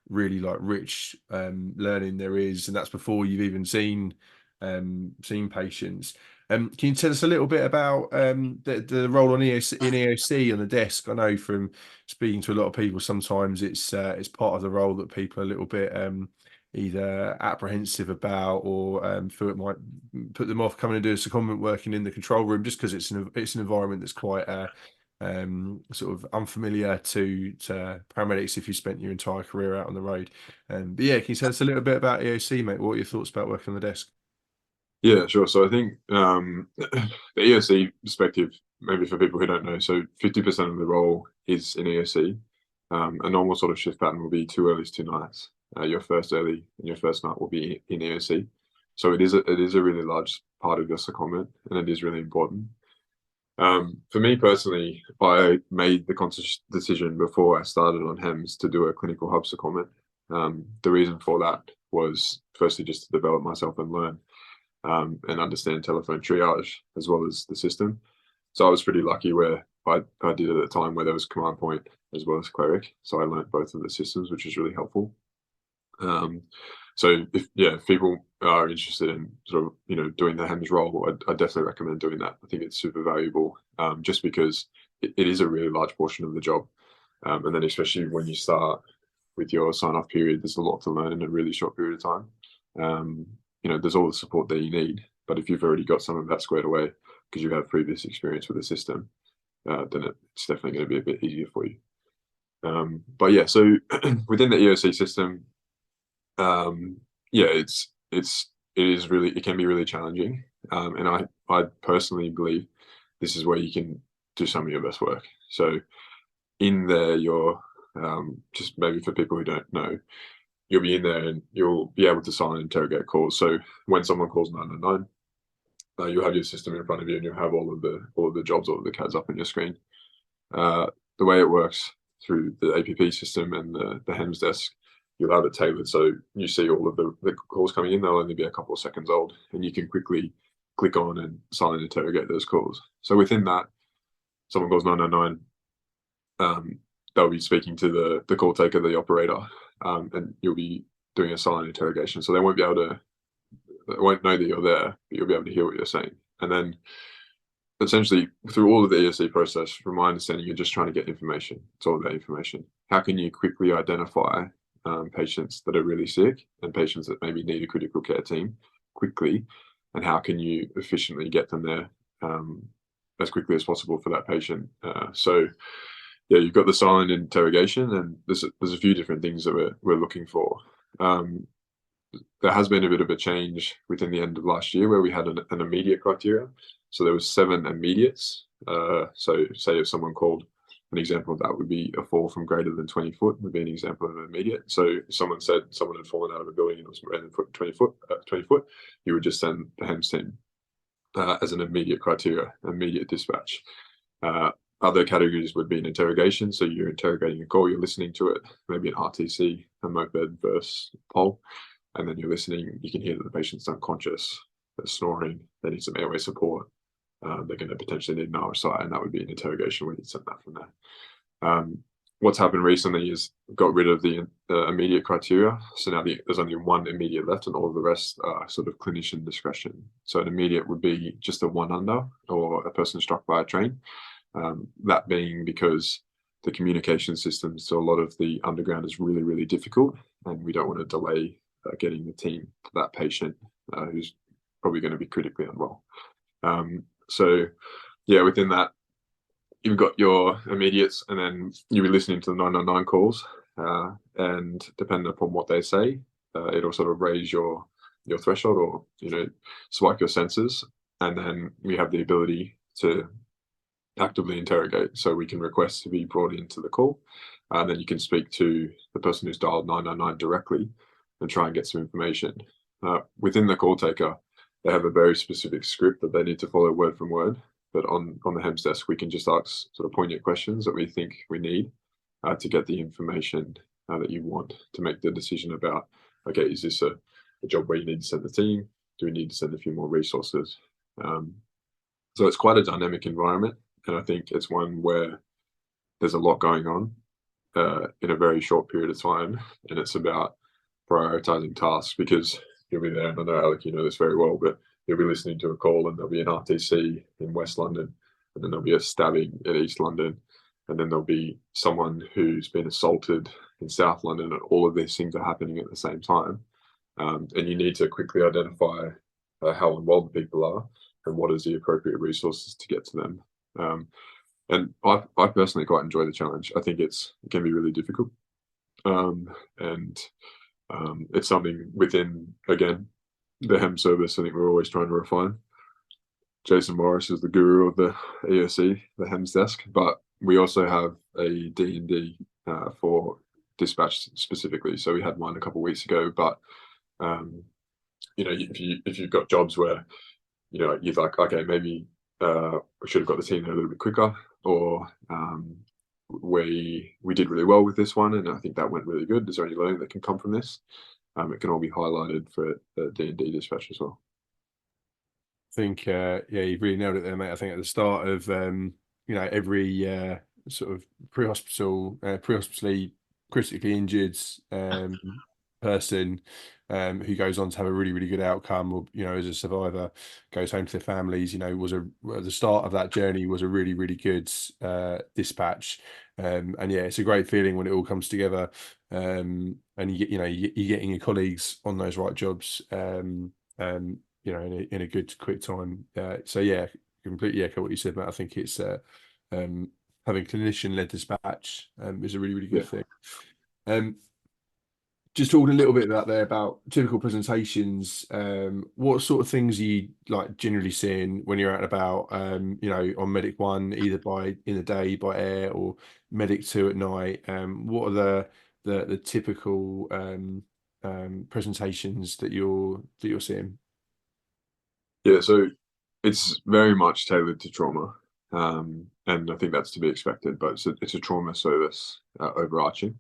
really like rich learning there is, and that's before you've even seen patients. Can you tell us a little bit about the role in EOC on the desk? I know from speaking to a lot of people, sometimes it's part of the role that people are a little bit either apprehensive about, or feel it might put them off coming and do a secondment working in the control room, just because it's an environment that's quite sort of unfamiliar to paramedics if you spent your entire career out on the road. But yeah, can you tell us a little bit about EOC, mate? What are your thoughts about working on the desk? Yeah, sure. So I think the EOC perspective, maybe for people who don't know, so 50% of the role is in EOC. A normal sort of shift pattern will be 2 earlys, 2 nights. Your first early and your first night will be in EOC. So it is a really large part of your secondment, and it is really important. For me personally, I made the conscious decision before I started on HEMS to do a clinical hub secondment. The reason for that was firstly just to develop myself and learn and understand telephone triage as well as the system. So I was pretty lucky where I did at a time where there was command point as well as cleric. So I learned both of the systems, which is really helpful. So if people are interested in sort of doing the HEMS role, I definitely recommend doing that. I think it's super valuable, just because it is a really large portion of the job, and then especially when you start with your sign-off period, there's a lot to learn in a really short period of time. There's all the support that you need, but if you've already got some of that squared away because you have previous experience with the system, then it's definitely going to be a bit easier for you. But yeah, so within the EOC system, it can be really challenging, and I personally believe this is where you can do some of your best work. So in there, you're just maybe for people who don't know, you'll be in there and you'll be able to silent interrogate calls. So when someone calls 999, you'll have your system in front of you, and you'll have all of the jobs, all of the CADs up on your screen. The way it works through the APP system and the HEMS desk, you'll have it tailored so you see all of the calls coming in. They'll only be a couple of seconds old, and you can quickly click on and silent interrogate those calls. So within that, someone calls 999, they'll be speaking to the call taker, the operator, and you'll be doing a silent interrogation. So they won't know that you're there, but you'll be able to hear what you're saying. And then essentially through all of the EOC process, from my understanding, you're just trying to get information. It's all about information. How can you quickly identify patients that are really sick and patients that maybe need a critical care team quickly, and how can you efficiently get them there as quickly as possible for that patient? So yeah, you've got the silent interrogation, and there's a few different things that we're looking for. There has been a bit of a change within the end of last year where we had an immediate criteria. So there was 7 immediates. So say if someone called, an example of that would be a fall from greater than 20 foot would be an example of an immediate. So if someone said someone had fallen out of a building and it was greater than 20 foot, you would just send the HEMS team as an immediate criteria, immediate dispatch. Other categories would be an interrogation. So you're interrogating a call, you're listening to it, maybe an RTC, a moped versus pole, and then you're listening. You can hear that the patient's unconscious, they're snoring, they need some airway support. They're going to potentially need an RSI, and that would be an interrogation where you'd send that from there. what's happened recently is got rid of the immediate criteria. So now there's only one immediate left, and all of the rest are sort of clinician discretion. So an immediate would be just a 1 under or a person struck by a train. That being because the communication systems to a lot of the underground is really, really difficult, and we don't want to delay getting the team to that patient who's probably going to be critically unwell. So yeah, within that, you've got your immediates, and then you'll be listening to the 999 calls, and depending upon what they say, it'll sort of raise your threshold, or spike your senses, and then we have the ability to actively interrogate. So we can request to be brought into the call, and then you can speak to the person who's dialed 999 directly and try and get some information. Within the call taker, they have a very specific script that they need to follow word from word. But on the HEMS desk, we can just ask sort of poignant questions that we think we need to get the information that you want to make the decision about, okay, is this a job where you need to send the team? Do we need to send a few more resources? So it's quite a dynamic environment, and I think it's one where there's a lot going on in a very short period of time, and it's about prioritizing tasks, because you'll be there, and I know, Alec, you know this very well, but you'll be listening to a call and there'll be an RTC in West London, and then there'll be a stabbing in East London, and then there'll be someone who's been assaulted in South London, and all of these things are happening at the same time. And you need to quickly identify how unwell the people are and what is the appropriate resources to get to them. And I personally quite enjoy the challenge. I think it can be really difficult. And it's something within, again, the HEMS service, I think we're always trying to refine. Jason Morris is the guru of the ESC, the HEMS desk, but we also have a D&D for dispatch specifically. So we had one a couple of weeks ago, but if you've got jobs where you're like, okay, maybe we should have got the team there a little bit quicker, or we did really well with this one, and I think that went really good. Is there any learning that can come from this? It can all be highlighted for the D&D dispatch as well. I think, you've really nailed it there, mate. I think at the start of, every sort of pre-hospitally critically injured person who goes on to have a really, really good outcome, or, as a survivor, goes home to their families, the start of that journey was a really, really good dispatch. And yeah, it's a great feeling when it all comes together, and you're getting your colleagues on those right jobs, in a good, quick time. So yeah, completely echo what you said, Matt. I think it's having clinician-led dispatch is a really, really good thing. Just talking a little bit about typical presentations. What sort of things are you like generally seeing when you're out and about? On Medic 1, either in the day by air, or Medic 2 at night. What are the typical presentations that you're seeing? Yeah, so it's very much tailored to trauma, and I think that's to be expected. But it's a trauma service overarching.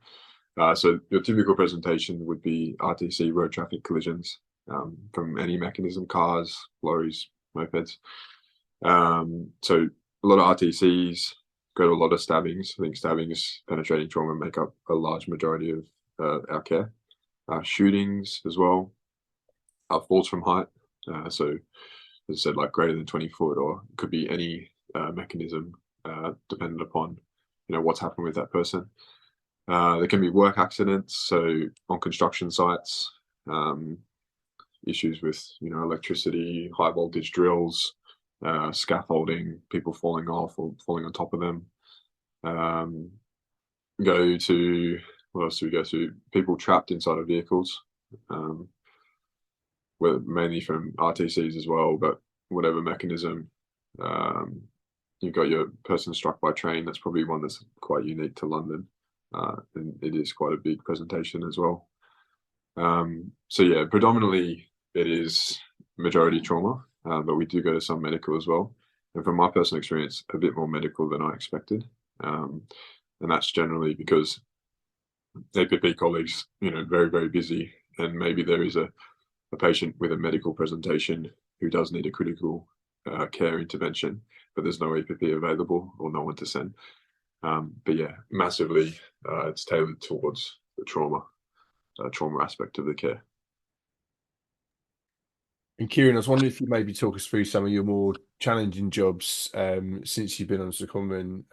So your typical presentation would be RTC, road traffic collisions, from any mechanism, cars, lorries, mopeds. So a lot of RTCs, go to a lot of stabbings. I think stabbings, penetrating trauma, make up a large majority of our care. Shootings as well, falls from height. So as I said, like greater than 20 foot, or it could be any mechanism, dependent upon what's happened with that person. There can be work accidents, so on construction sites, issues with electricity, high voltage drills, scaffolding, people falling off or falling on top of them. Go to, what else do we go to? People trapped inside of vehicles, mainly from RTCs as well, but whatever mechanism. You've got your person struck by train. That's probably one that's quite unique to London. And it is quite a big presentation as well. So yeah, predominantly it is majority trauma, but we do go to some medical as well. And from my personal experience, a bit more medical than I expected. And that's generally because APP colleagues, very, very busy, and maybe there is a patient with a medical presentation who does need a critical care intervention, but there's no APP available or no one to send. But yeah, massively, it's tailored towards the trauma aspect of the care. And Keiren, I was wondering if you maybe talk us through some of your more challenging jobs since you've been on secondment.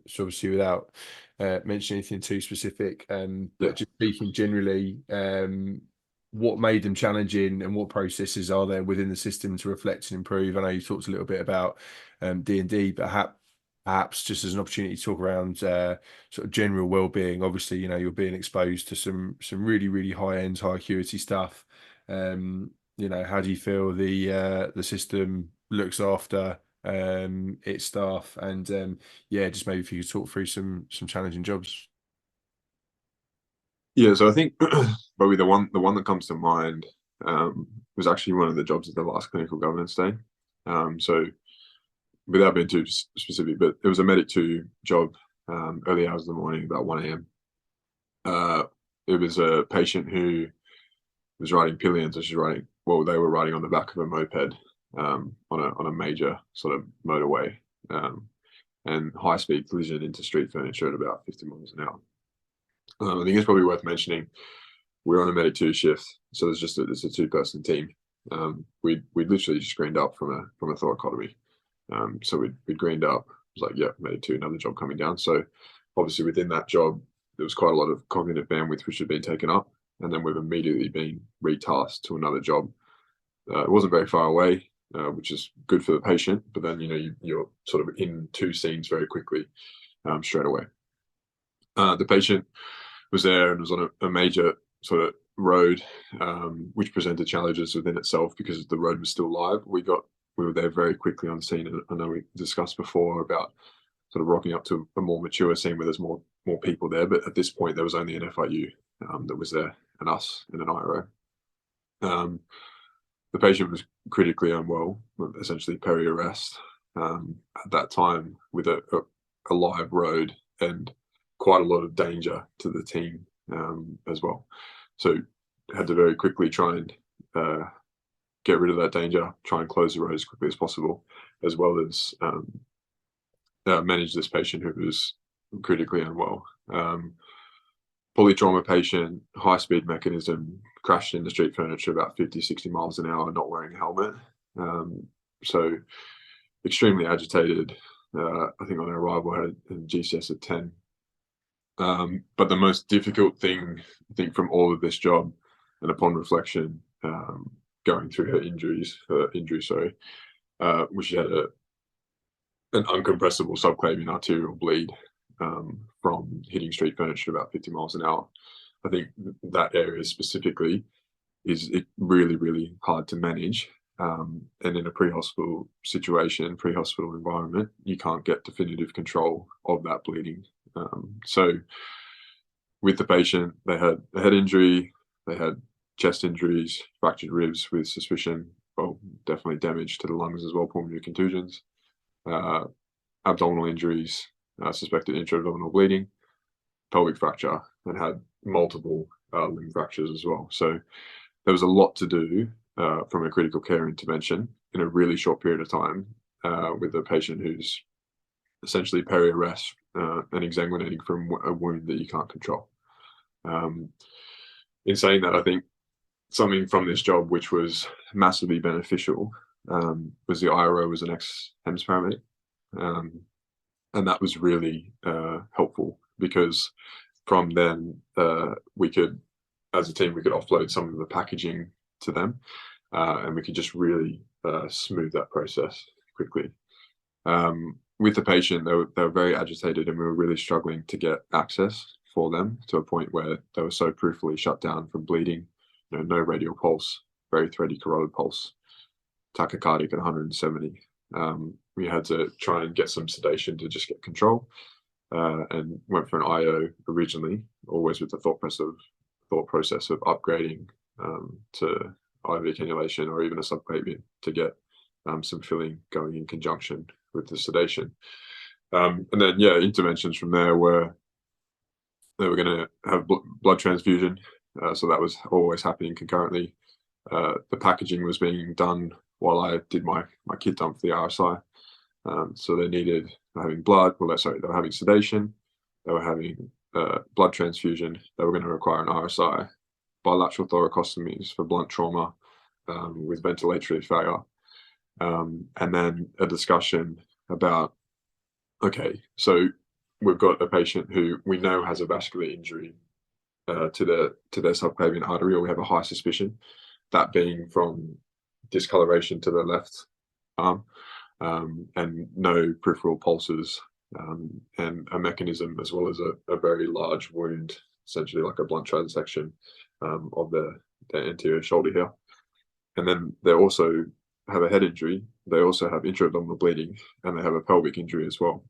So obviously without mentioning anything too specific, but just speaking generally, what made them challenging and what processes are there within the system to reflect and improve? I know you talked a little bit about D&D, but perhaps just as an opportunity to talk around sort of general well-being. Obviously, you're being exposed to some really, really high-end, high acuity stuff. How do you feel the system looks after its staff? And just maybe if you could talk through some challenging jobs. Yeah, so I think probably the one that comes to mind was actually one of the jobs at the last clinical governance day. So without being too specific, but it was a Medic 2 job, early hours of the morning, about 1 a.m. It was a patient who was riding pillions, so they were riding on the back of a moped on a major sort of motorway, and high speed collision into street furniture at about 50 miles an hour. I think it's probably worth mentioning we're on a Medic 2 shift, so it's a 2-person team. We'd literally just greened up from a thoracotomy. So we'd greened up. It was like, yeah, Medic 2, another job coming down. So obviously within that job, there was quite a lot of cognitive bandwidth which had been taken up, and then we've immediately been retasked to another job. It wasn't very far away, which is good for the patient, but then you're sort of in 2 scenes very quickly, straight away. The patient was there and was on a major sort of road, which presented challenges within itself because the road was still live. We were there very quickly on scene, and I know we discussed before about sort of rocking up to a more mature scene where there's more people there, but at this point there was only an FIU that was there, and us and an IRO. The patient was critically unwell, essentially peri-arrest at that time, with a live road and quite a lot of danger to the team as well. So had to very quickly try and get rid of that danger, try and close the road as quickly as possible, as well as manage this patient who was critically unwell. Polytrauma patient, high-speed mechanism, crashed into street furniture about 50, 60 miles an hour, not wearing a helmet. So extremely agitated. I think on arrival had a GCS of 10. But the most difficult thing, I think, from all of this job, and upon reflection, going through her injury, which she had an uncompressible subclavian arterial bleed from hitting street furniture about 50 miles an hour. I think that area specifically is really, really hard to manage. And in a pre-hospital situation, pre-hospital environment, you can't get definitive control of that bleeding. So with the patient, they had a head injury, they had chest injuries, fractured ribs with suspicion, well, definitely damage to the lungs as well, pulmonary contusions, abdominal injuries, suspected intra-abdominal bleeding, pelvic fracture, and had multiple limb fractures as well. So there was a lot to do from a critical care intervention in a really short period of time with a patient who's essentially peri-arrest and exsanguinating from a wound that you can't control. In saying that, I think something from this job which was massively beneficial was the IRO was an ex-HEMS paramedic. And that was really helpful because from then we could, as a team, we could offload some of the packaging to them and we could just really smooth that process quickly. With the patient, they were very agitated and we were really struggling to get access for them to a point where they were so peripherally shut down from bleeding, no radial pulse, very thready carotid pulse, tachycardic at 170. We had to try and get some sedation to just get control and went for an IO originally, always with the thought process of upgrading to IV cannulation or even a subclavian to get some filling going in conjunction with the sedation. And then, interventions from there were they were going to have blood transfusion. So that was always happening concurrently. The packaging was being done while I did my kit dump for the RSI. So they needed having blood. Well, sorry, they were having sedation. They were having blood transfusion. They were going to require an RSI, bilateral thoracostomies for blunt trauma with ventilatory failure, and then a discussion about, okay, so we've got a patient who we know has a vascular injury to their subclavian artery, or we have a high suspicion, that being from discoloration to the left arm, and no peripheral pulses, and a mechanism as well as a very large wound, essentially like a blunt transection of the anterior shoulder here. And then they also have a head injury, they also have intra-abdominal bleeding, and they have a pelvic injury as well.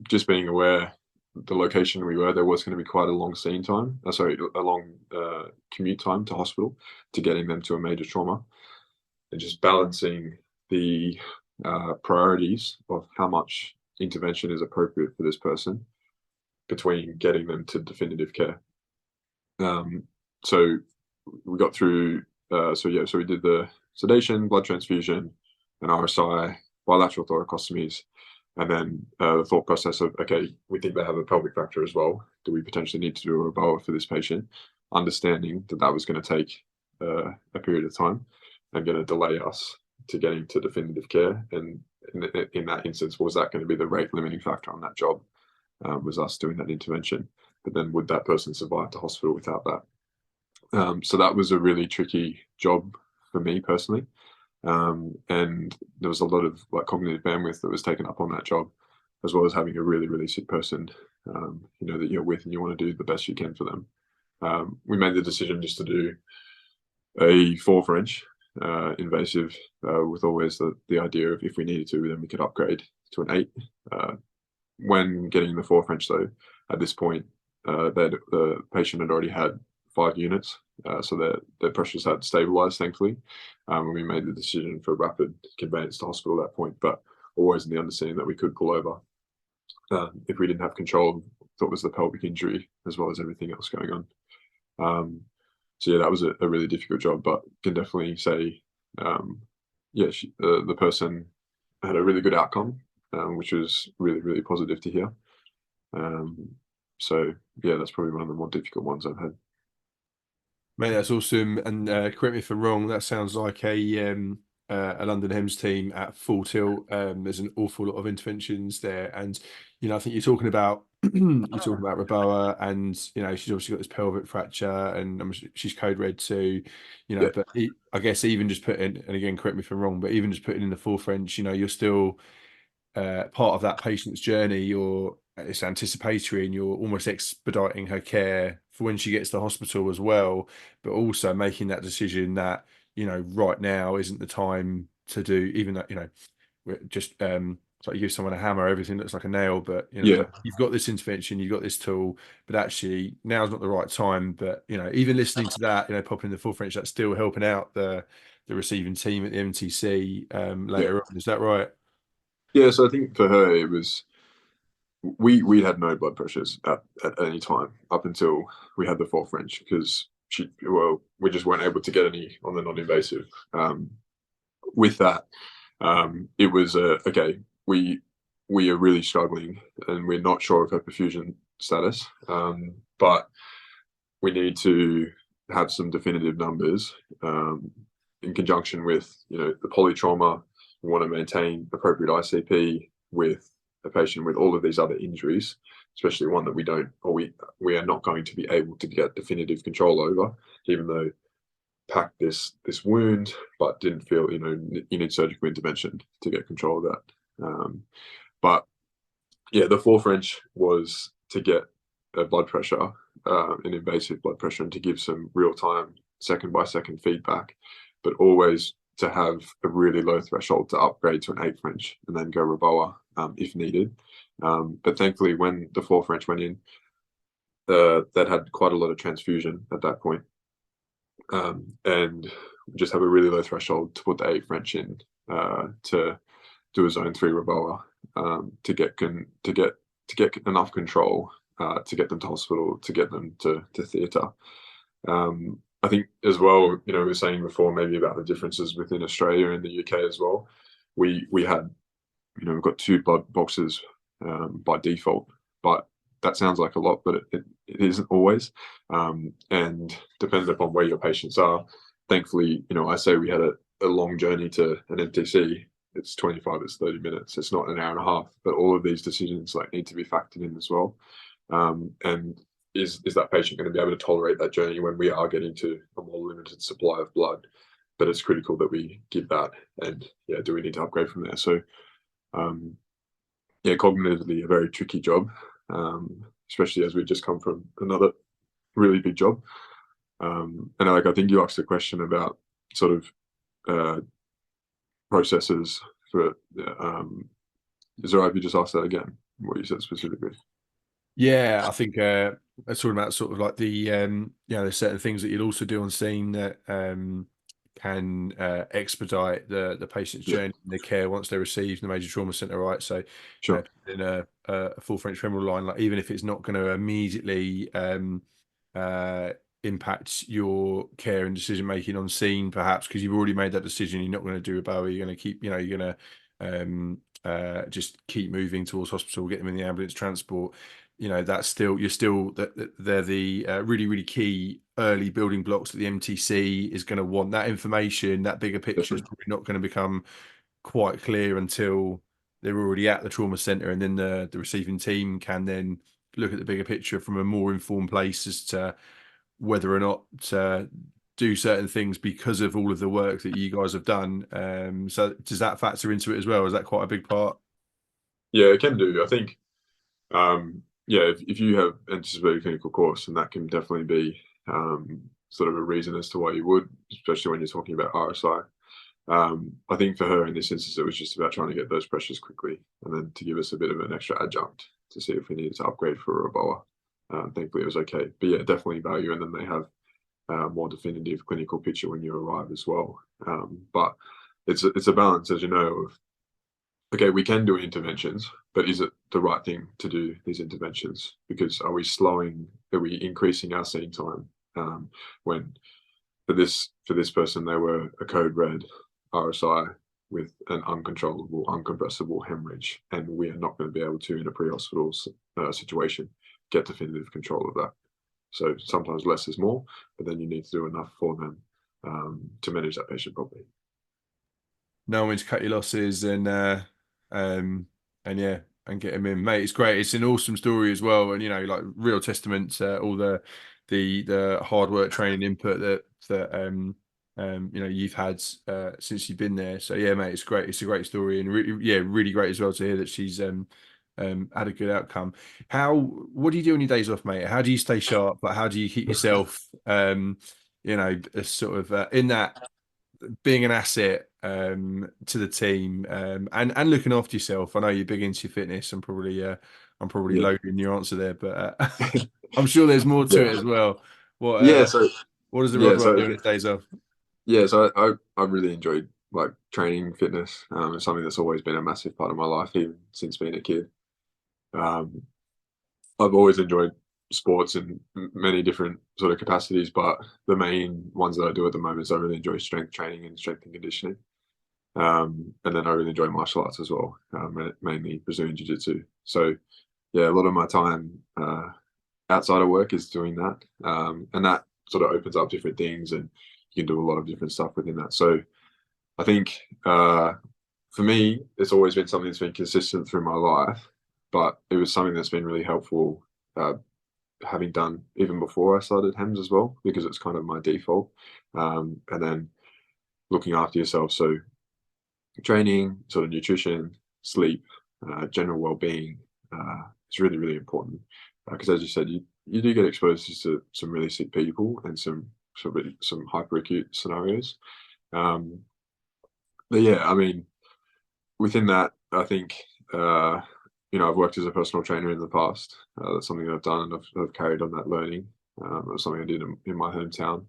Just being aware the location we were, there was going to be quite a long a long commute time to hospital to getting them to a major trauma, and just balancing the priorities of how much intervention is appropriate for this person between getting them to definitive care. So we got through, so we did the sedation, blood transfusion, an RSI, bilateral thoracostomies, and then the thought process of, okay, we think they have a pelvic fracture as well. Do we potentially need to do a Rodwell for this patient? Understanding that that was going to take a period of time and going to delay us to getting to definitive care. And in that instance, was that going to be the rate limiting factor on that job? Was us doing that intervention? But then would that person survive to hospital without that? So that was a really tricky job for me personally. And there was a lot of like cognitive bandwidth that was taken up on that job, as well as having a really, really sick person, that you're with and you want to do the best you can for them. We made the decision just to do a 4 French invasive, with always the idea of if we needed to, then we could upgrade to an 8. When getting the 4 French though, at this point, the patient had already had 5 units, so their pressures had stabilized, thankfully. And we made the decision for rapid conveyance to hospital at that point, but always in the understanding that we could pull over if we didn't have control. Thought was the pelvic injury as well as everything else going on. So yeah, that was a really difficult job, but can definitely say, the person had a really good outcome, which was really, really positive to hear. So yeah, that's probably one of the more difficult ones I've had. Mate, that's awesome. And correct me if I'm wrong, that sounds like a London HEMS team at full tilt. There's an awful lot of interventions there, and I think you're talking about Roboa, and she's obviously got this pelvic fracture, and she's code red too. Yeah. But I guess even just putting, and again, correct me if I'm wrong, but even just putting in the 4 French, you're still part of that patient's journey. It's anticipatory, and you're almost expediting her care for when she gets to hospital as well, but also making that decision that right now isn't the time to do, even that just it's like you give someone a hammer, everything looks like a nail, but Yeah. you've got this intervention, you've got this tool, but actually now's not the right time. But even listening to that, popping in the 4 French, that's still helping out the receiving team at the MTC later on. Is that right? Yeah, so I think for her it was, we had no blood pressures at any time up until we had the 4 French, because we just weren't able to get any on the non-invasive. With that, it was okay, we are really struggling and we're not sure of her perfusion status, but we need to have some definitive numbers in conjunction with the polytrauma. We want to maintain appropriate ICP with a patient with all of these other injuries, especially one that we are not going to be able to get definitive control over, even though packed this wound, but didn't feel you need surgical intervention to get control of that. But yeah, the 4 French was to get a blood pressure, an invasive blood pressure, and to give some real-time second by second feedback, but always to have a really low threshold to upgrade to an 8 French and then go Roboa if needed. But thankfully, when the 4 French went in, that had quite a lot of transfusion at that point. And just have a really low threshold to put the 8 French in to do a zone 3 Roboa to get enough control to get them to hospital, to get them to theatre. I think as well, we were saying before maybe about the differences within Australia and the UK as well. We had we've got 2 blood boxes by default, but that sounds like a lot, but it isn't always. And depending upon where your patients are, thankfully, I say we had a long journey to an MTC. It's 25, it's 30 minutes. It's not an hour and a half, but all of these decisions need to be factored in as well. And is that patient going to be able to tolerate that journey when we are getting to a more limited supply of blood? But it's critical that we give that, and do we need to upgrade from there? So cognitively a very tricky job, especially as we just come from another really big job. And I think you asked a question about sort of processes for is it all right if you just ask that again, what you said specifically? Yeah, I think it's talking about sort of like the there's certain things that you'll also do on scene that can expedite the patient's journey and the care once they're received in the major trauma centre, right? So Sure. in a full French femoral line, like even if it's not going to immediately impact your care and decision making on scene, perhaps because you've already made that decision, you're not going to do a bowie, you're going to keep, you're going to just keep moving towards hospital, get them in the ambulance transport. That's still, they're the really, really key early building blocks that the MTC is going to want. That information, that bigger picture is probably not going to become quite clear until they're already at the trauma centre, and then the receiving team can then look at the bigger picture from a more informed place as to whether or not to do certain things because of all of the work that you guys have done. So does that factor into it as well? Is that quite a big part? Yeah, it can do. I think, if you have anticipated clinical course, and that can definitely be sort of a reason as to why you would, especially when you're talking about RSI. I think for her in this instance, it was just about trying to get those pressures quickly, and then to give us a bit of an extra adjunct to see if we needed to upgrade for a boa. Thankfully, it was okay. But yeah, definitely value, and then they have more definitive clinical picture when you arrive as well. But it's a balance, as you know, of okay, we can do interventions, but is it the right thing to do these interventions? Because are we increasing our scene time? When for this person, they were a code red RSI with an uncontrollable, uncompressible hemorrhage, and we are not going to be able to, in a pre-hospital situation, get definitive control of that. So sometimes less is more, but then you need to do enough for them to manage that patient properly. Knowing when to cut your losses and get him in, mate. It's great. It's an awesome story as well, and like real testament to all the hard work, training, input that you've had since you've been there. So yeah, mate, it's great. It's a great story, and really great as well to hear that she's had a good outcome. What do you do on your days off, mate? How do you stay sharp? Like, how do you keep yourself sort of in that, being an asset to the team, and looking after yourself? I know you're big into your fitness. I'm probably loading your answer there, but I'm sure there's more to it as well. What does the Rodwell do on his days off? Yeah, so I really enjoyed like training, fitness. It's something that's always been a massive part of my life, even since being a kid. I've always enjoyed sports in many different sort of capacities, but the main ones that I do at the moment is I really enjoy strength training and strength and conditioning. And then I really enjoy martial arts as well, mainly Brazilian Jiu-Jitsu. So yeah, a lot of my time outside of work is doing that. And that sort of opens up different things, and you can do a lot of different stuff within that. So I think for me, it's always been something that's been consistent through my life, but it was something that's been really helpful having done even before I started HEMS as well, because it's kind of my default. And then looking after yourself. So training, sort of nutrition, sleep, general well-being is really, really important. Because as you said, you do get exposed to some really sick people and some hyperacute scenarios. But yeah, I mean, within that, I think I've worked as a personal trainer in the past. That's something that I've done, and I've carried on that learning. That's something I did in my hometown.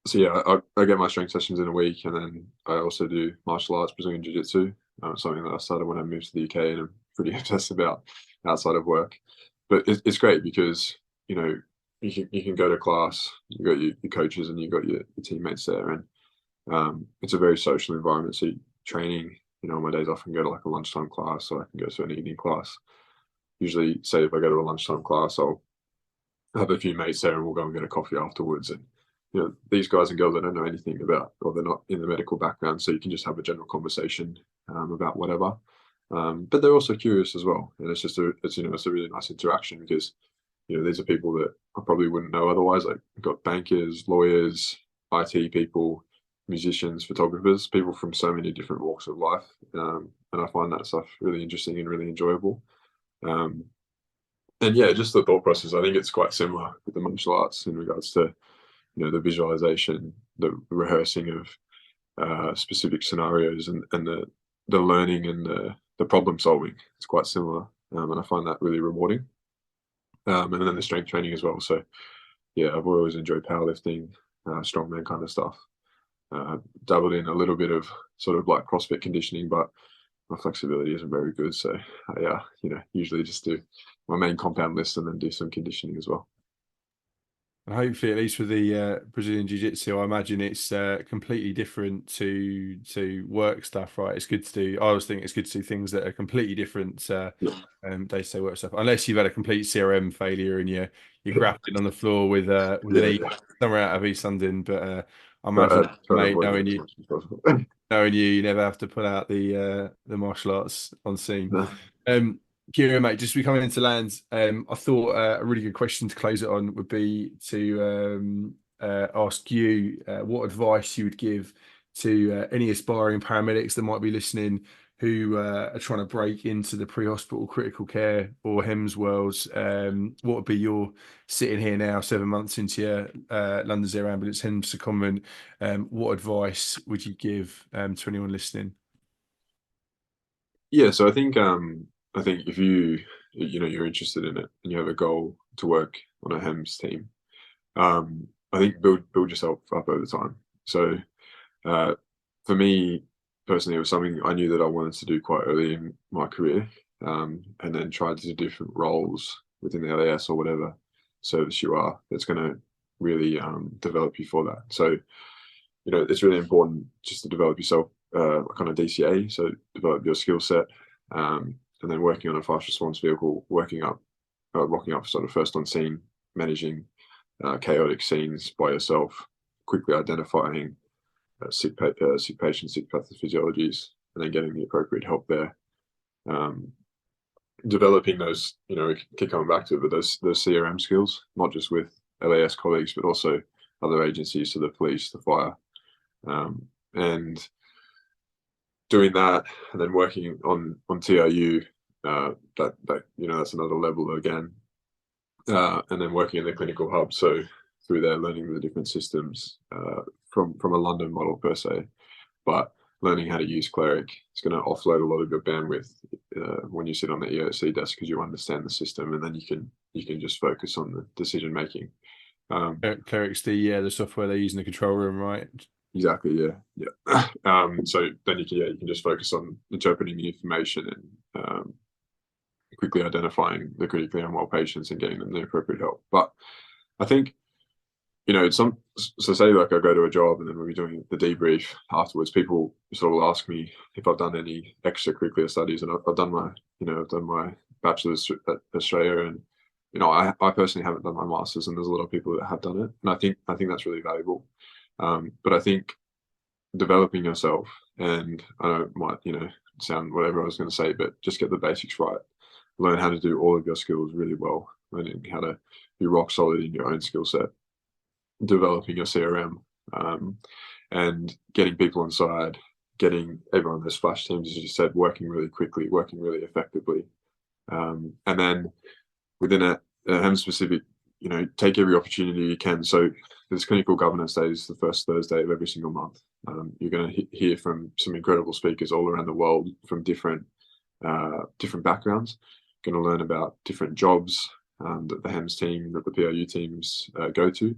So yeah, I get my strength sessions in a week, and then I also do martial arts, Brazilian Jiu-Jitsu. Something that I started when I moved to the UK, and I'm pretty obsessed about outside of work. But it's great because you can go to class, you got your coaches, and you got your teammates there, and it's a very social environment. So training on my days off, I can go to like a lunchtime class, or I can go to an evening class. Usually, say if I go to a lunchtime class, I'll have a few mates there and we'll go and get a coffee afterwards. And these guys and girls, they don't know anything about, or they're not in the medical background, so you can just have a general conversation about whatever. But they're also curious as well, and it's a really nice interaction, because these are people that I probably wouldn't know otherwise. Like, you've got bankers, lawyers, IT people, musicians, photographers, people from so many different walks of life, and I find that stuff really interesting and really enjoyable. And yeah, just the thought process, I think it's quite similar with the martial arts in regards to the visualization, the rehearsing of specific scenarios, and the learning and the problem solving. It's quite similar, and I find that really rewarding. And then the strength training as well. So yeah, I've always enjoyed powerlifting, strongman kind of stuff. Dabbled in a little bit of sort of like CrossFit conditioning, but my flexibility isn't very good. So usually just do my main compound list and then do some conditioning as well. And hopefully, at least with the Brazilian Jiu-Jitsu, I imagine it's completely different to work stuff, right? It's good to do. I always think it's good to do things that are completely different day-to-day work stuff. Unless you've had a complete CRM failure and you're grappling on the floor with an E somewhere out of East London. But I imagine, mate, knowing you never have to pull out the martial arts on scene. No. Keiren, mate, just coming into land, I thought a really good question to close it on would be to ask you what advice you would give to any aspiring paramedics that might be listening, who are trying to break into the pre-hospital critical care or HEMS worlds. What would be your, sitting here now 7 months into your London's Air Ambulance HEMS secondment, what advice would you give to anyone listening? Yeah, so I think if you're interested in it and you have a goal to work on a HEMS team, I think build yourself up over time. So for me personally, it was something I knew that I wanted to do quite early in my career, and then tried to do different roles within the LAS or whatever service you are, that's going to really develop you for that. So it's really important just to develop yourself kind of DCA, so develop your skill set, and then working on a fast response vehicle, rocking up sort of first on scene, managing chaotic scenes by yourself, quickly identifying sick patients, sick pathophysiologies, and then getting the appropriate help there. Developing those, keep coming back to it, but those CRM skills, not just with LAS colleagues, but also other agencies, so the police, the fire, and doing that, and then working on TRU, that's another level again, and then working in the clinical hub, so through there learning the different systems from a London model per se, but learning how to use Cleric is going to offload a lot of your bandwidth when you sit on the EOC desk, because you understand the system, and then you can just focus on the decision making. Cleric's the software they use in the control room, right? Exactly. Yeah. So then you can just focus on interpreting the information and quickly identifying the critically unwell patients and getting them the appropriate help. But I think, so say like I go to a job and then we'll be doing the debrief afterwards, people sort of ask me if I've done any extracurricular studies, and I've done my bachelor's at Australia, and I personally haven't done my master's, and there's a lot of people that have done it, and I think that's really valuable. But I think developing yourself, and I know it might sound whatever I was going to say, but just get the basics right. Learn how to do all of your skills really well, learning how to be rock solid in your own skill set, developing your CRM, and getting people on side, getting everyone those flash teams, as you said, working really quickly, working really effectively, and then within a HEMS specific, take every opportunity you can. So this clinical governance day is the first Thursday of every single month. You're going to hear from some incredible speakers all around the world from different backgrounds. Going to learn about different jobs that the HEMS team, that the PRU teams go to.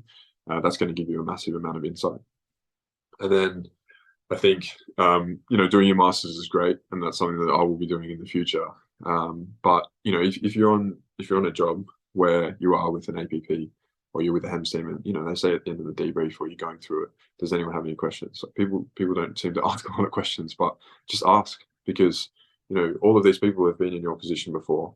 That's going to give you a massive amount of insight. And then I think doing your masters is great, and that's something that I will be doing in the future. But if you're on a job where you are with an APP, or you're with the HEMS team, and they say at the end of the debrief, or you're going through it, does anyone have any questions? So people don't seem to ask a lot of questions, but just ask. because, you know, all of these people have been in your position before.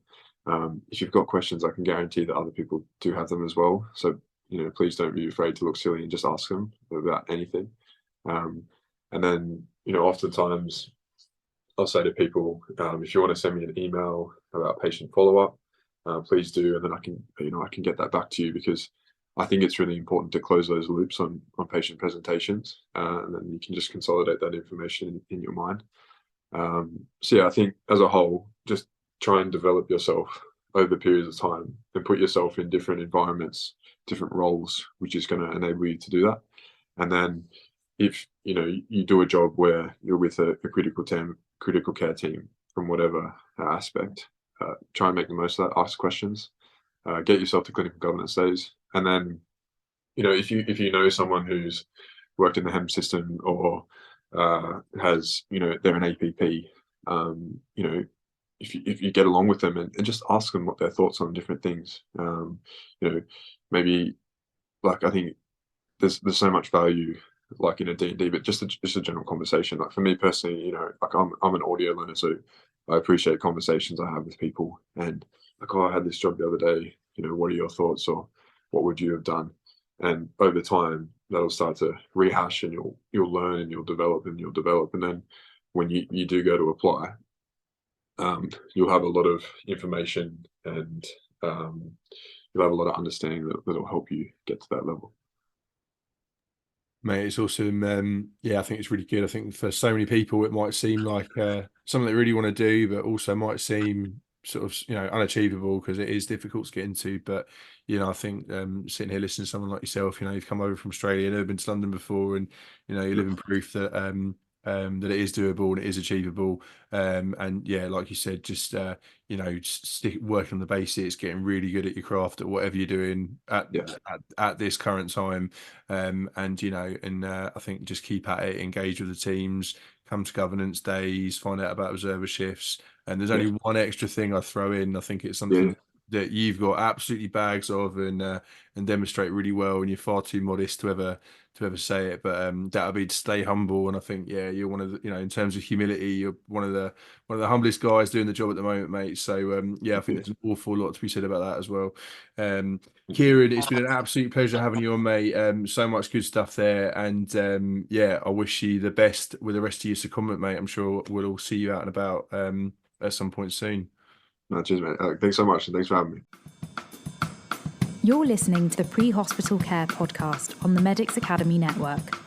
If you've got questions, I can guarantee that other people do have them as well. So, you know, please don't be afraid to look silly and just ask them about anything. And then, you know, oftentimes I'll say to people, if you want to send me an email about patient follow-up, please do, and then I can get that back to you, because I think it's really important to close those loops on patient presentations, and then you can just consolidate that information in your mind. So yeah, I think as a whole, just try and develop yourself over periods of time and put yourself in different environments, different roles, which is going to enable you to do that. And then if, you know, you do a job where you're with a critical care team from whatever aspect, try and make the most of that, ask questions, get yourself to clinical governance days. And then, you know, if you know someone who's worked in the HEMS system or has, you know, they're an APP, you know, if you get along with them and just ask them what their thoughts on different things, you know, maybe, like, I think there's so much value, like in a D&D, but just a general conversation. Like for me personally, you know, like I'm an audio learner, so I appreciate conversations I have with people, and like, oh, I had this job the other day, you know, what are your thoughts, or what would you have done? And over time that'll start to rehash, and you'll learn and you'll develop. And then when you do go to apply, you'll have a lot of information, and you'll have a lot of understanding that'll help you get to that level. Mate, it's awesome. Yeah, I think it's really good. I think for so many people, it might seem like something they really want to do, but also might seem sort of, you know, unachievable because it is difficult to get into. But, you know, I think sitting here listening to someone like yourself, you know, you've come over from Australia, never been to London before, and, you know, you're living proof that that it is doable and it is achievable. And yeah, like you said, just you know, just working on the basics, getting really good at your craft at whatever you're doing at this current time. And you know, and I think just keep at it, engage with the teams, come to governance days, find out about observer shifts. And there's only one extra thing I throw in. I think it's something that you've got absolutely bags of, and demonstrate really well, and you're far too modest to ever say it, but that'll be to stay humble. And I think, yeah, you're one of the, you know, in terms of humility, you're one of the humblest guys doing the job at the moment, mate. So yeah, I think there's an awful lot to be said about that as well. Keiren, it's been an absolute pleasure having you on, mate. So much good stuff there, and yeah, I wish you the best with the rest of your secondment, mate. I'm sure we'll all see you out and about at some point soon. No, cheers, mate. Thanks so much, and thanks for having me. You're listening to the Pre-Hospital Care podcast on the Medics Academy Network.